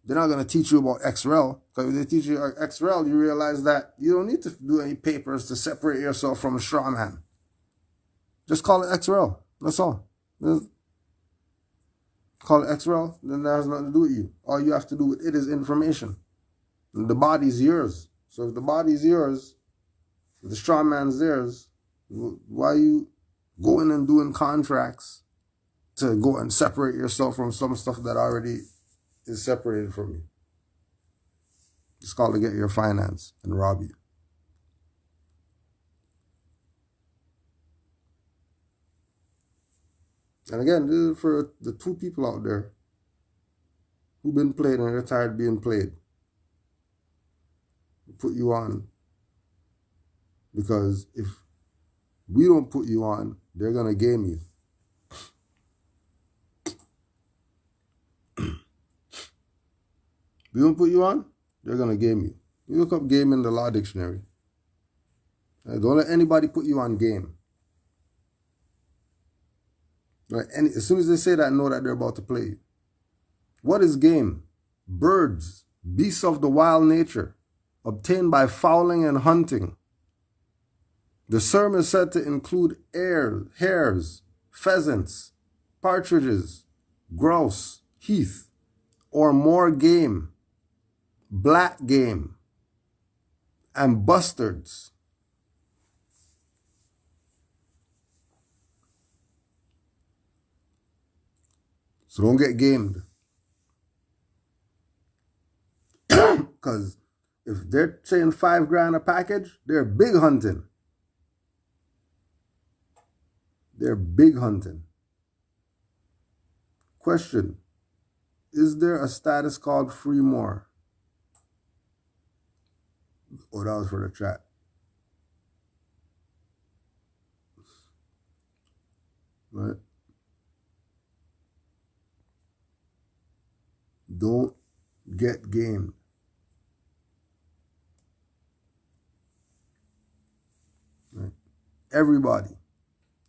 They're not going to teach you about XREL. Because if they teach you XREL, you realize that you don't need to do any papers to separate yourself from a strawman. Just call it XREL. That's all. Call it XREL, then that has nothing to do with you. All you have to do with it is information. And the body's yours. So if the body's yours, if the straw man's theirs, why are you going and doing contracts to go and separate yourself from some stuff that already is separated from you? It's called to get your finance and rob you. And again, this is for the two people out there who've been played and are tired of being played. We put you on. Because if we don't put you on, they're going to game you. We don't put you on, they're going to game you. You look up game in the law dictionary. Don't let anybody put you on game. Right? And as soon as they say that, know that they're about to play you. What is game? Birds, beasts of the wild nature, obtained by fowling and hunting. The term is said to include hares, pheasants, partridges, grouse, heath, or more game, black game, and bustards. So don't get gamed. Because if they're saying $5,000 a package, they're big hunting. They're big hunting. Question: is there a status called free more? Oh, that was for the chat. Right? Don't get gamed. Right? Everybody.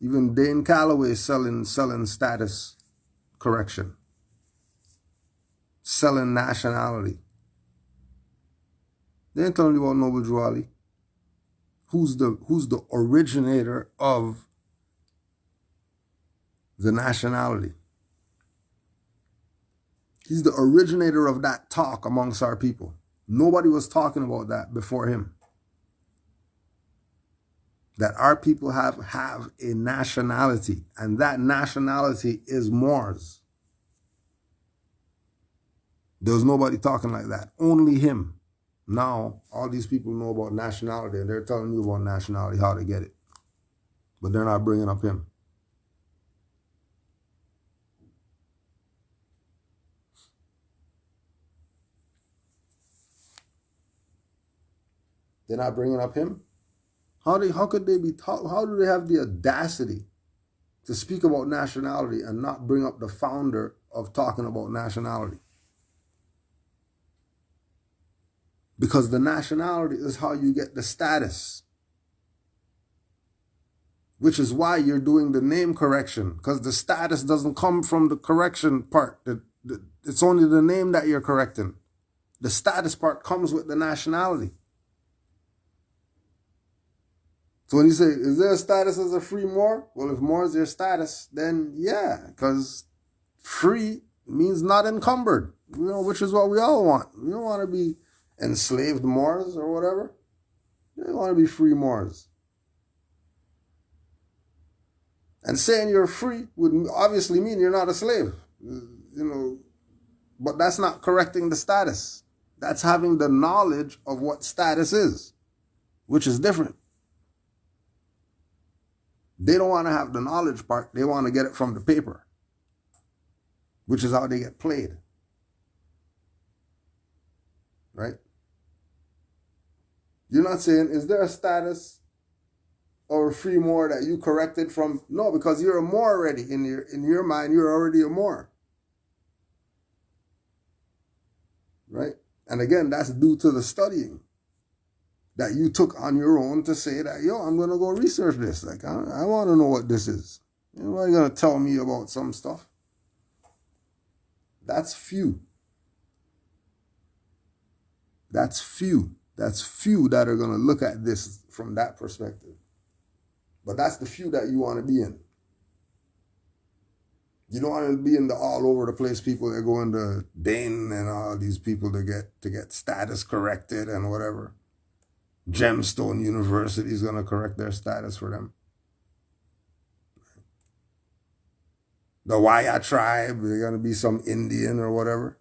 Even Dane Calloway selling status correction. Selling nationality. They ain't telling you about Noble Drew Ali. Who's the originator of the nationality? He's the originator of that talk amongst our people. Nobody was talking about that before him. That our people have a nationality, and that nationality is Moors. There was nobody talking like that. Only him. Now, all these people know about nationality, and they're telling you about nationality, how to get it. But they're not bringing up him. They're not bringing up him? How could they be taught? How do they have the audacity to speak about nationality and not bring up the founder of talking about nationality? Because the nationality is how you get the status. Which is why you're doing the name correction. Because the status doesn't come from the correction part. it's only the name that you're correcting. The status part comes with the nationality. So when you say, is there a status as a free Moor? Well, if Moor is your status, then yeah, because free means not encumbered, which is what we all want. We don't want to be enslaved Moors or whatever. We want to be free Moors. And saying you're free would obviously mean you're not a slave, but that's not correcting the status. That's having the knowledge of what status is, which is different. They don't want to have the knowledge part. They want to get it from the paper, which is how they get played. Right? You're not saying, is there a status or a free Moor that you corrected from? No, because you're a Moor already. In your mind, you're already a Moor. Right? And again, that's due to the studying that you took on your own to say that, I'm going to go research this. Like, I want to know what this is. Why are you going to tell me about some stuff? That's few. That's few. That's few that are going to look at this from that perspective. But that's the few that you want to be in. You don't want to be in the all over the place people that go into Dane and all these people to get status corrected and whatever. Gemstone University is going to correct their status for them. The Waya tribe, they're going to be some Indian or whatever.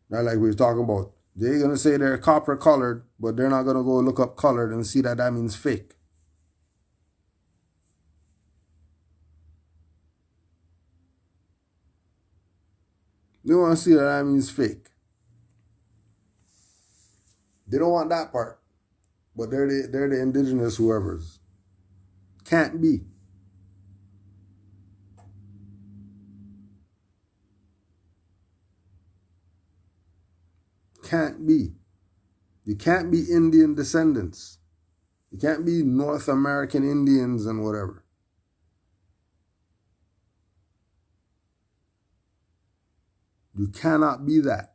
Not like we were talking about. They're going to say they're copper colored, but they're not going to go look up colored and see that means fake. They want to see that means fake. They don't want that part, but they're the indigenous whoever's. Can't be. Can't be. You can't be Indian descendants. You can't be North American Indians and whatever. You cannot be that.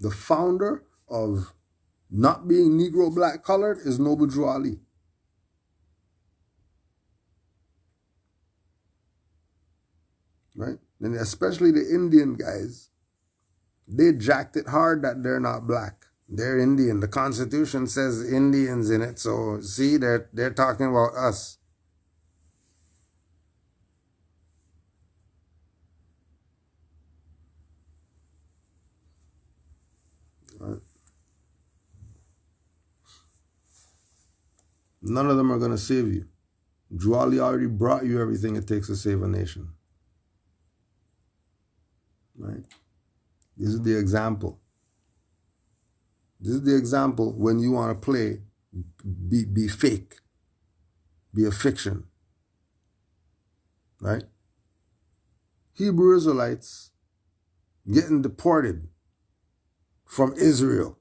The founder of not being Negro black colored is Noble Drew Ali. Right? And especially the Indian guys, they jacked it hard that they're not black. They're Indian. The Constitution says Indians in it. So see, they're talking about us. Right. None of them are going to save you. Drew Ali already brought you everything it takes to save a nation. Right? This is the example. This is the example when you want to play, be fake, be a fiction. Right? Hebrew Israelites getting deported from Israel.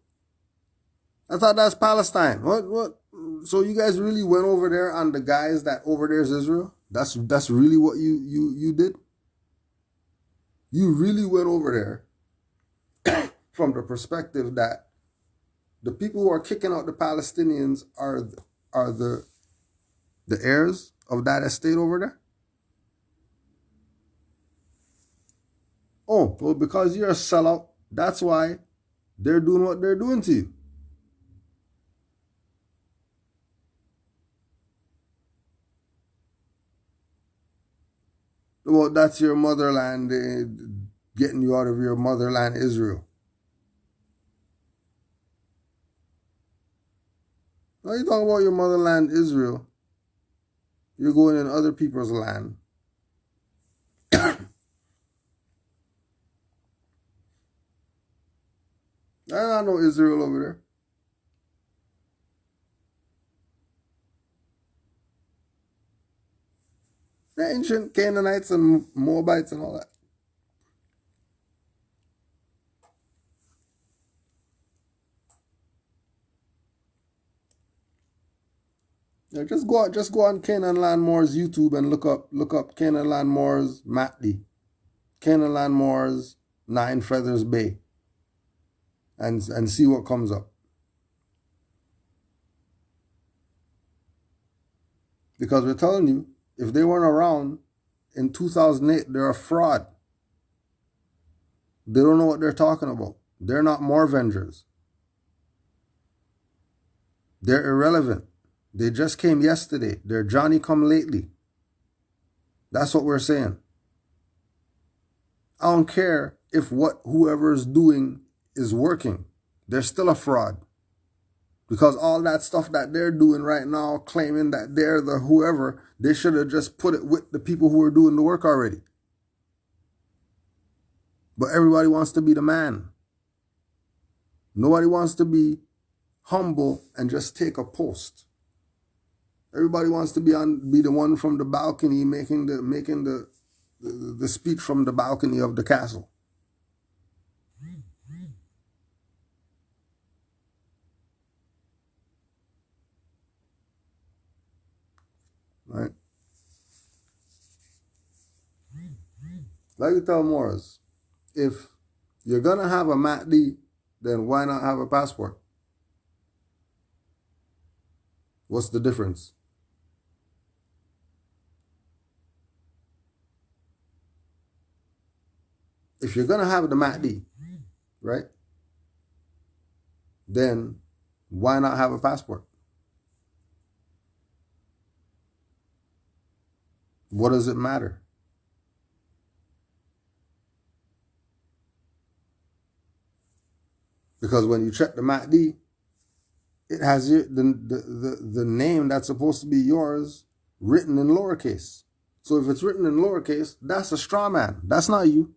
I thought that's Palestine. What? So you guys really went over there on the guys that over there is Israel? That's really what you did? You really went over there from the perspective that the people who are kicking out the Palestinians are the heirs of that estate over there? Oh, well, because you're a sellout, that's why they're doing what they're doing to you. Well, that's your motherland, getting you out of your motherland, Israel. Now you talking about your motherland, Israel. You're going in other people's land. I don't know Israel over there. The ancient Canaanites and Moabites and all that. Yeah, just go on Canaanland Moore's YouTube and look up Canaanland Moore's Matty, Canaanland Moore's Nine Feathers Bay, and see what comes up. Because we're telling you, if they weren't around in 2008, they're a fraud. They don't know what they're talking about. They're not Moorvengers. They're irrelevant. They just came yesterday. They're Johnny come lately. That's what we're saying. I don't care if whoever's doing is working. They're still a fraud. Because all that stuff that they're doing right now, claiming that they're the whoever, they should have just put it with the people who are doing the work already. But everybody wants to be the man. Nobody wants to be humble and just take a post. Everybody wants to be the one from the balcony making the speech from the balcony of the castle. Right? Like you tell Morris, if you're gonna have a MATD, then why not have a passport? What's the difference? If you're gonna have the MATD, right? Then why not have a passport? What does it matter? Because when you check the MATD, it has the name that's supposed to be yours written in lowercase. So if it's written in lowercase, that's a straw man. That's not you.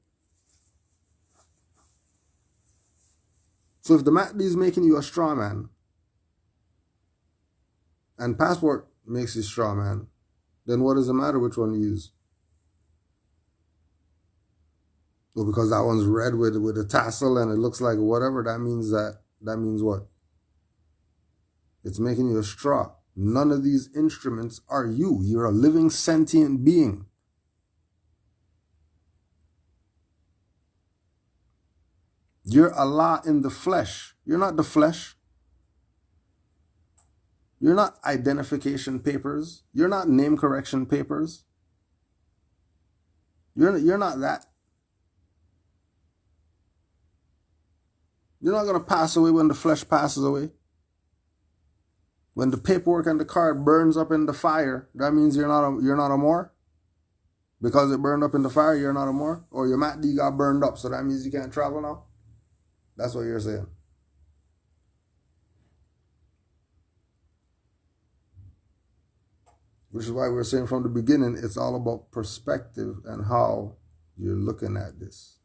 So if the MATD is making you a straw man, and passport makes you straw man, then what does it matter which one you use? Well, because that one's red with a tassel and it looks like whatever, that means what? It's making you a straw. None of these instruments are you. You're a living sentient being. You're Allah in the flesh. You're not the flesh. You're not identification papers. You're not name correction papers. You're not that. You're not going to pass away when the flesh passes away. When the paperwork and the card burns up in the fire, that means you're not a Moor? Because it burned up in the fire, you're not a Moor? Or your MATD got burned up, so that means you can't travel now? That's what you're saying. Which is why we're saying from the beginning, it's all about perspective and how you're looking at this.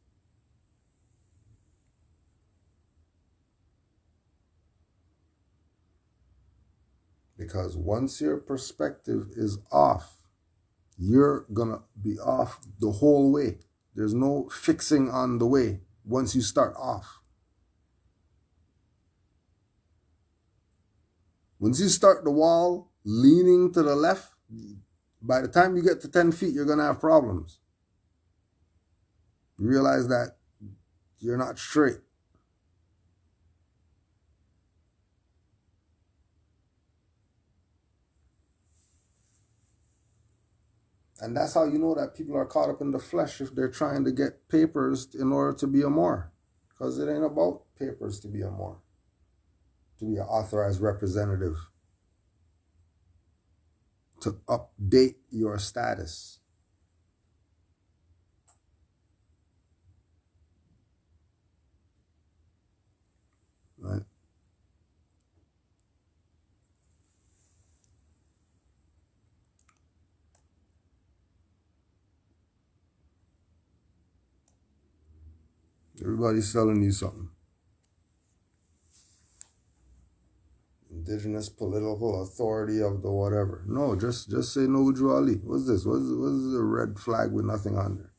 Because once your perspective is off, you're going to be off the whole way. There's no fixing on the way once you start off. Once you start the wall leaning to the left, by the time you get to 10 feet, you're going to have problems. You realize that you're not straight. And that's how you know that people are caught up in the flesh if they're trying to get papers in order to be a Moor. Because it ain't about papers to be a Moor. To be an authorized representative. To update your status. Right? Everybody's selling you something. Indigenous political authority of the whatever. No, just say no Drew Ali. What's this? What's a red flag with nothing on there?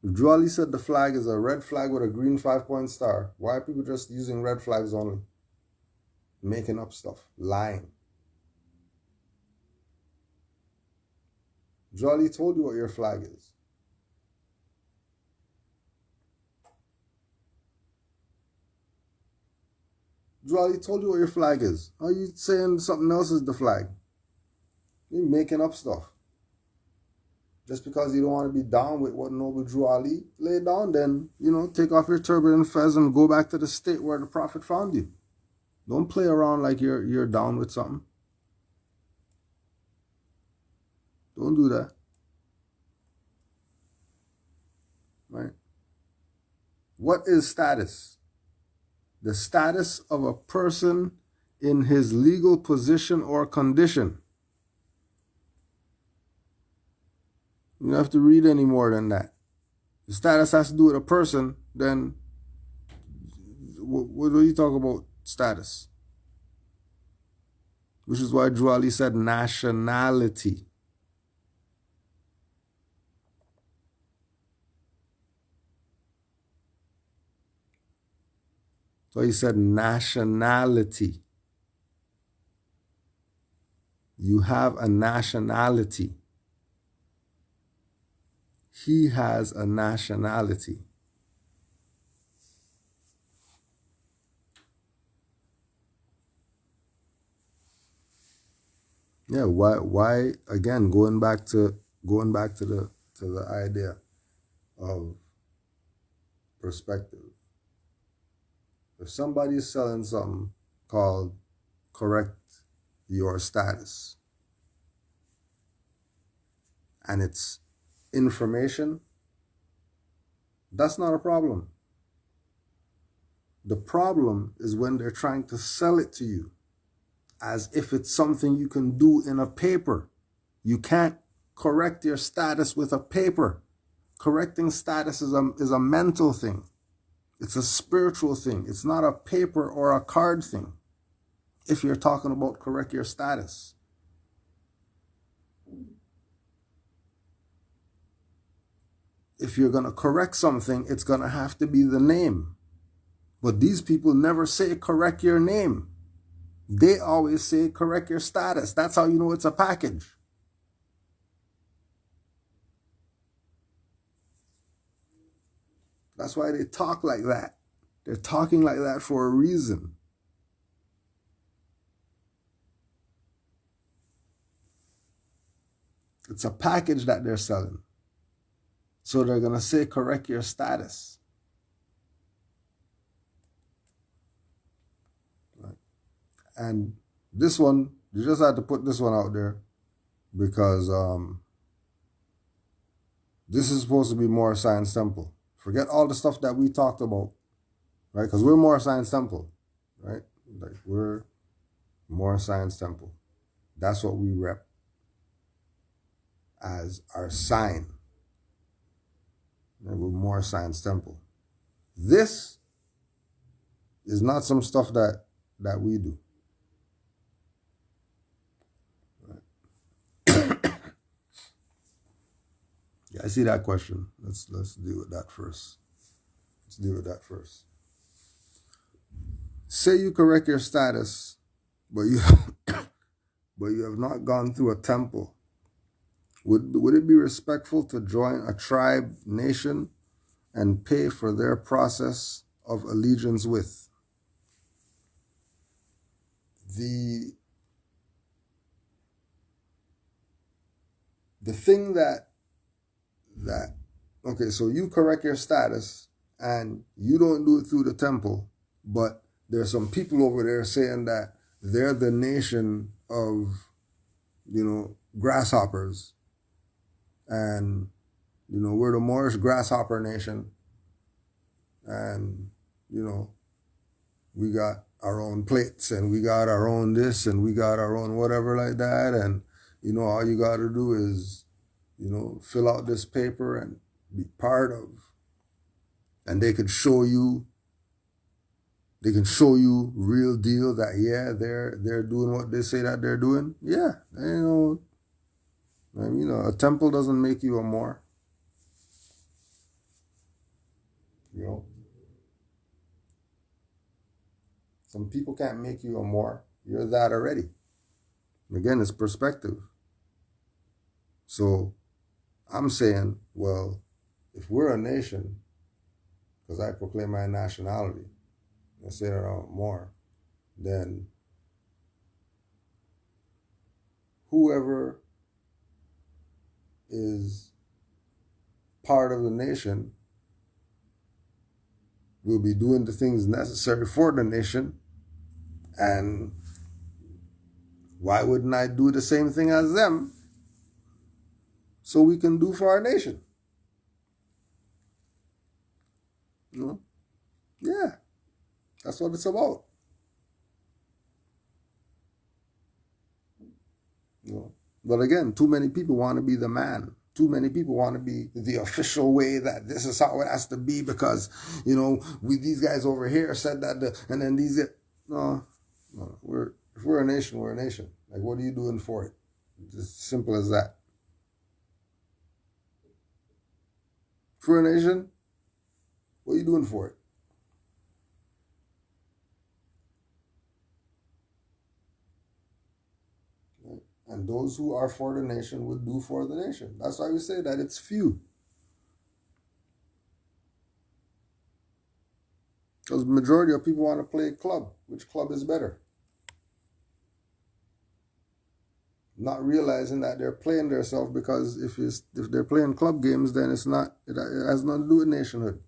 If Drew Ali said the flag is a red flag with a green 5-point star, why are people just using red flags only? Making up stuff. Lying. Jolly told you what your flag is. Jolly told you what your flag is. Are you saying something else is the flag? You're making up stuff. Just because you don't want to be down with what Noble Drew Ali, lay down then, take off your turban and fez and go back to the state where the Prophet found you. Don't play around like you're down with something. Don't do that. Right? What is status? The status of a person in his legal position or condition. You don't have to read any more than that. The status has to do with a person, then what do you talk about status? Which is why Drew Ali said nationality. So he said nationality. You have a nationality. He has a nationality. Yeah, why again going back to the idea of perspective. If somebody's selling something called correct your status and it's information, that's not a problem. The problem is when they're trying to sell it to you as if it's something you can do in a paper. You can't correct your status with a paper. Correcting status is a mental thing. It's a spiritual thing. It's not a paper or a card thing. If you're talking about correct your status. If you're going to correct something, it's going to have to be the name. But these people never say correct your name. They always say correct your status. That's how you know it's a package. That's why they talk like that. They're talking like that for a reason. It's a package that they're selling. So they're going to say correct your status. Right. And this one, you just had to put this one out there because this is supposed to be more science temple. Forget all the stuff that we talked about, right? Because we're more science temple, right? Like we're more science temple. That's what we rep as our sign. And we're more science temple. This is not some stuff that we do. Right. Yeah, I see that question. Let's deal with that first. Say you correct your status, but you have not gone through a temple. Would it be respectful to join a tribe, nation, and pay for their process of allegiance with? The thing that okay, so you correct your status and you don't do it through the temple, but there's some people over there saying that they're the nation of, grasshoppers. And, we're the Moorish grasshopper nation. And, we got our own plates and we got our own this and we got our own whatever like that. And, all you got to do is, fill out this paper and be part of. And they can show you real deal that, yeah, they're doing what they say that they're doing. Yeah, a temple doesn't make you a Moor. Some people can't make you a Moor. You're that already. Again, it's perspective. So I'm saying, well, if we're a nation, because I proclaim my nationality, and say that out more, then whoever is part of the nation will be doing the things necessary for the nation. And why wouldn't I do the same thing as them so we can do for our nation? You know? Yeah, that's what it's about. You know? But again, too many people want to be the man. Too many people want to be the official way that this is how it has to be because, you know, these guys over here said that, and then these, no, if we're a nation, we're a nation. Like, what are you doing for it? Just simple as that. If we're a nation, what are you doing for it? And those who are for the nation would do for the nation. That's why we say that it's few. Because the majority of people want to play club. Which club is better? Not realizing that they're playing themselves, because if they're playing club games, then it has nothing to do with nationhood.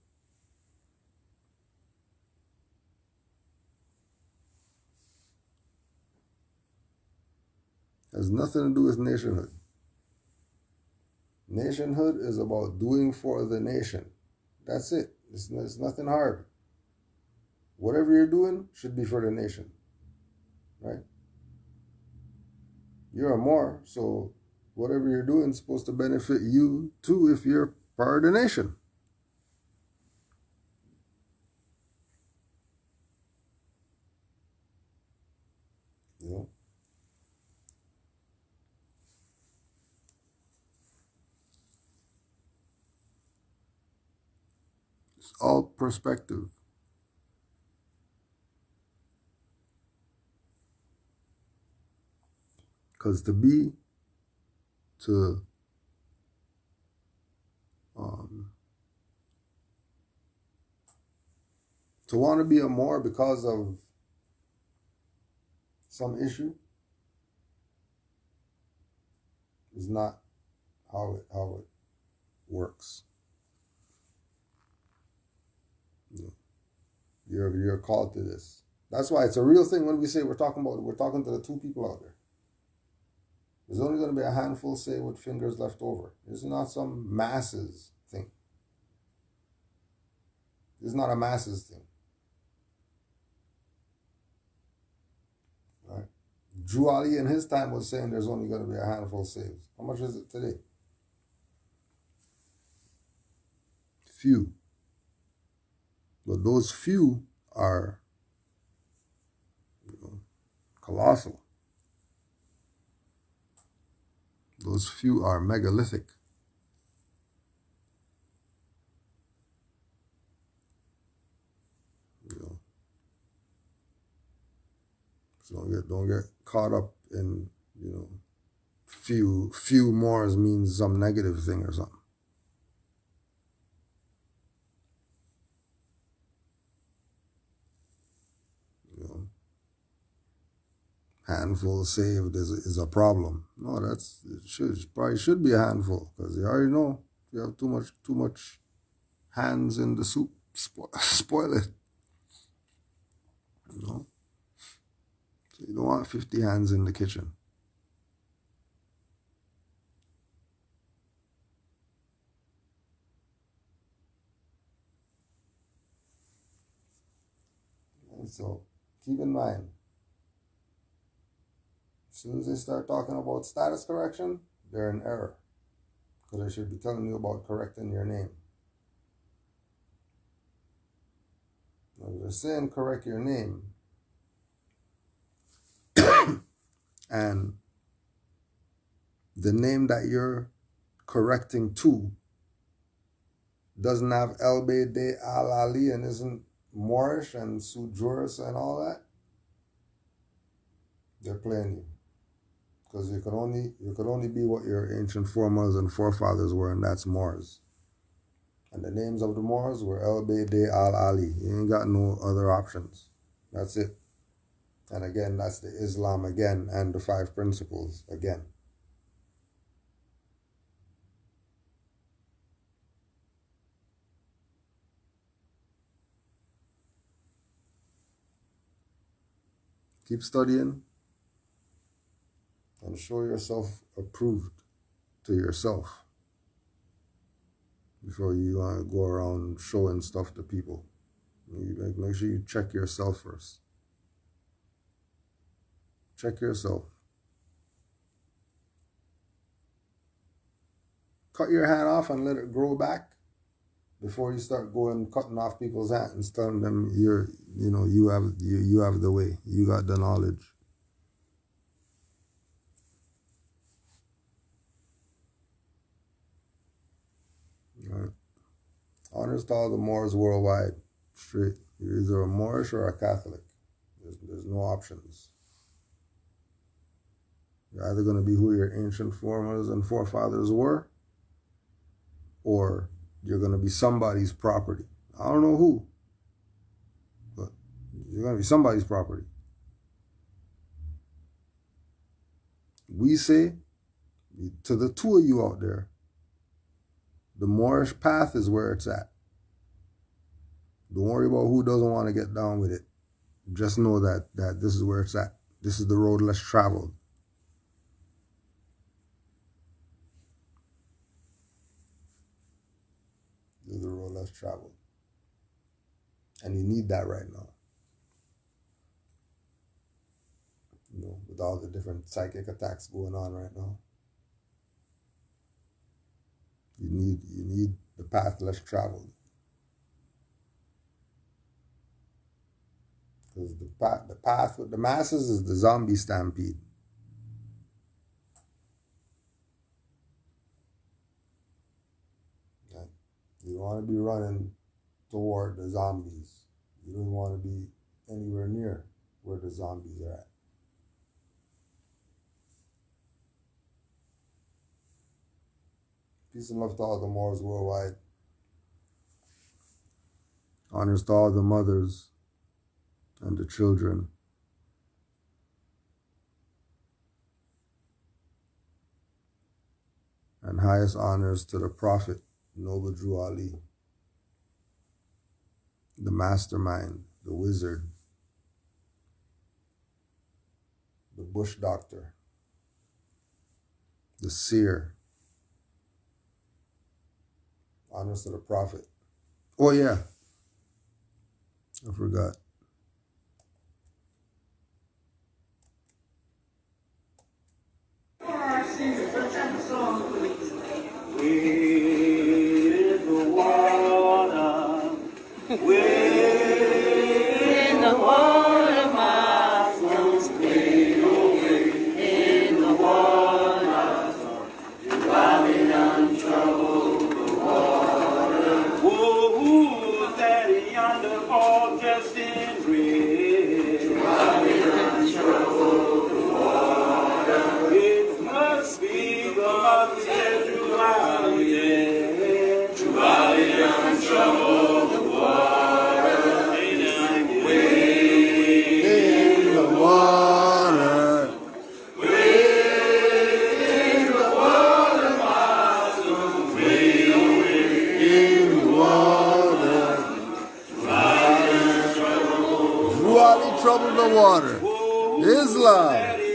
It has nothing to do with nationhood. Nationhood is about doing for the nation. That's it. It's nothing hard. Whatever you're doing should be for the nation. Right? You're a Moor, so whatever you're doing is supposed to benefit you too if you're part of the nation. You know? It's all perspective. Because to want to be a Moor because of some issue is not how it works. You're called to this. That's why it's a real thing when we say we're talking to the two people out there. There's only going to be a handful, say, with fingers left over. It's not some masses thing. It's not a masses thing. Right? Drew Ali in his time was saying there's only going to be a handful saves. How much is it today? Few. But those few are, colossal. Those few are megalithic. So don't get caught up in, few Moors means some negative thing or something. Handful saved is a problem. No, probably should be a handful, because you already know if you have too much hands in the soup, spoil it. So you don't want 50 hands in the kitchen. And so keep in mind, as soon as they start talking about status correction, they're in error. Because they should be telling you about correcting your name. Now, if they're saying correct your name, and the name that you're correcting to doesn't have El Beide Al Ali and isn't Moorish and Sujurus and all that, they're playing you. Because you could only be what your ancient foremothers and forefathers were, and that's Moors. And the names of the Moors were El Beide Al Ali. You ain't got no other options. That's it. And again, that's the Islam again, and the 5 principles again. Keep studying and show yourself approved to yourself before you go around showing stuff to people. Make sure you check yourself first. Check yourself. Cut your hand off and let it grow back before you start going cutting off people's hands, telling them you have the way, you got the knowledge. All right. Honors to all the Moors worldwide. Straight. You're either a Moorish or a Catholic. There's no options. You're either going to be who your ancient foremothers and forefathers were, or you're going to be somebody's property. I don't know who, but you're going to be somebody's property. We say, to the 2 of you out there, the Moorish path is where it's at. Don't worry about who doesn't want to get down with it. Just know that this is where it's at. This is the road less traveled. This is the road less traveled. And you need that right now. With all the different psychic attacks going on right now. You need the path less traveled. Because the path with the masses is the zombie stampede. Okay. You don't want to be running toward the zombies. You don't want to be anywhere near where the zombies are at. Peace and love to all the Moors worldwide. Honors to all the mothers and the children. And highest honors to the Prophet, Noble Drew Ali, the mastermind, the wizard, the bush doctor, the seer. Honors to the Prophet. Oh yeah, I forgot. In the water, my soul's clean away. In the water, while in untroubled the water. Whoa, daddy yonder, all dressed in red. While in untroubled the water. It must be the mother said, while in untroubled the water. Trouble the water. Islam.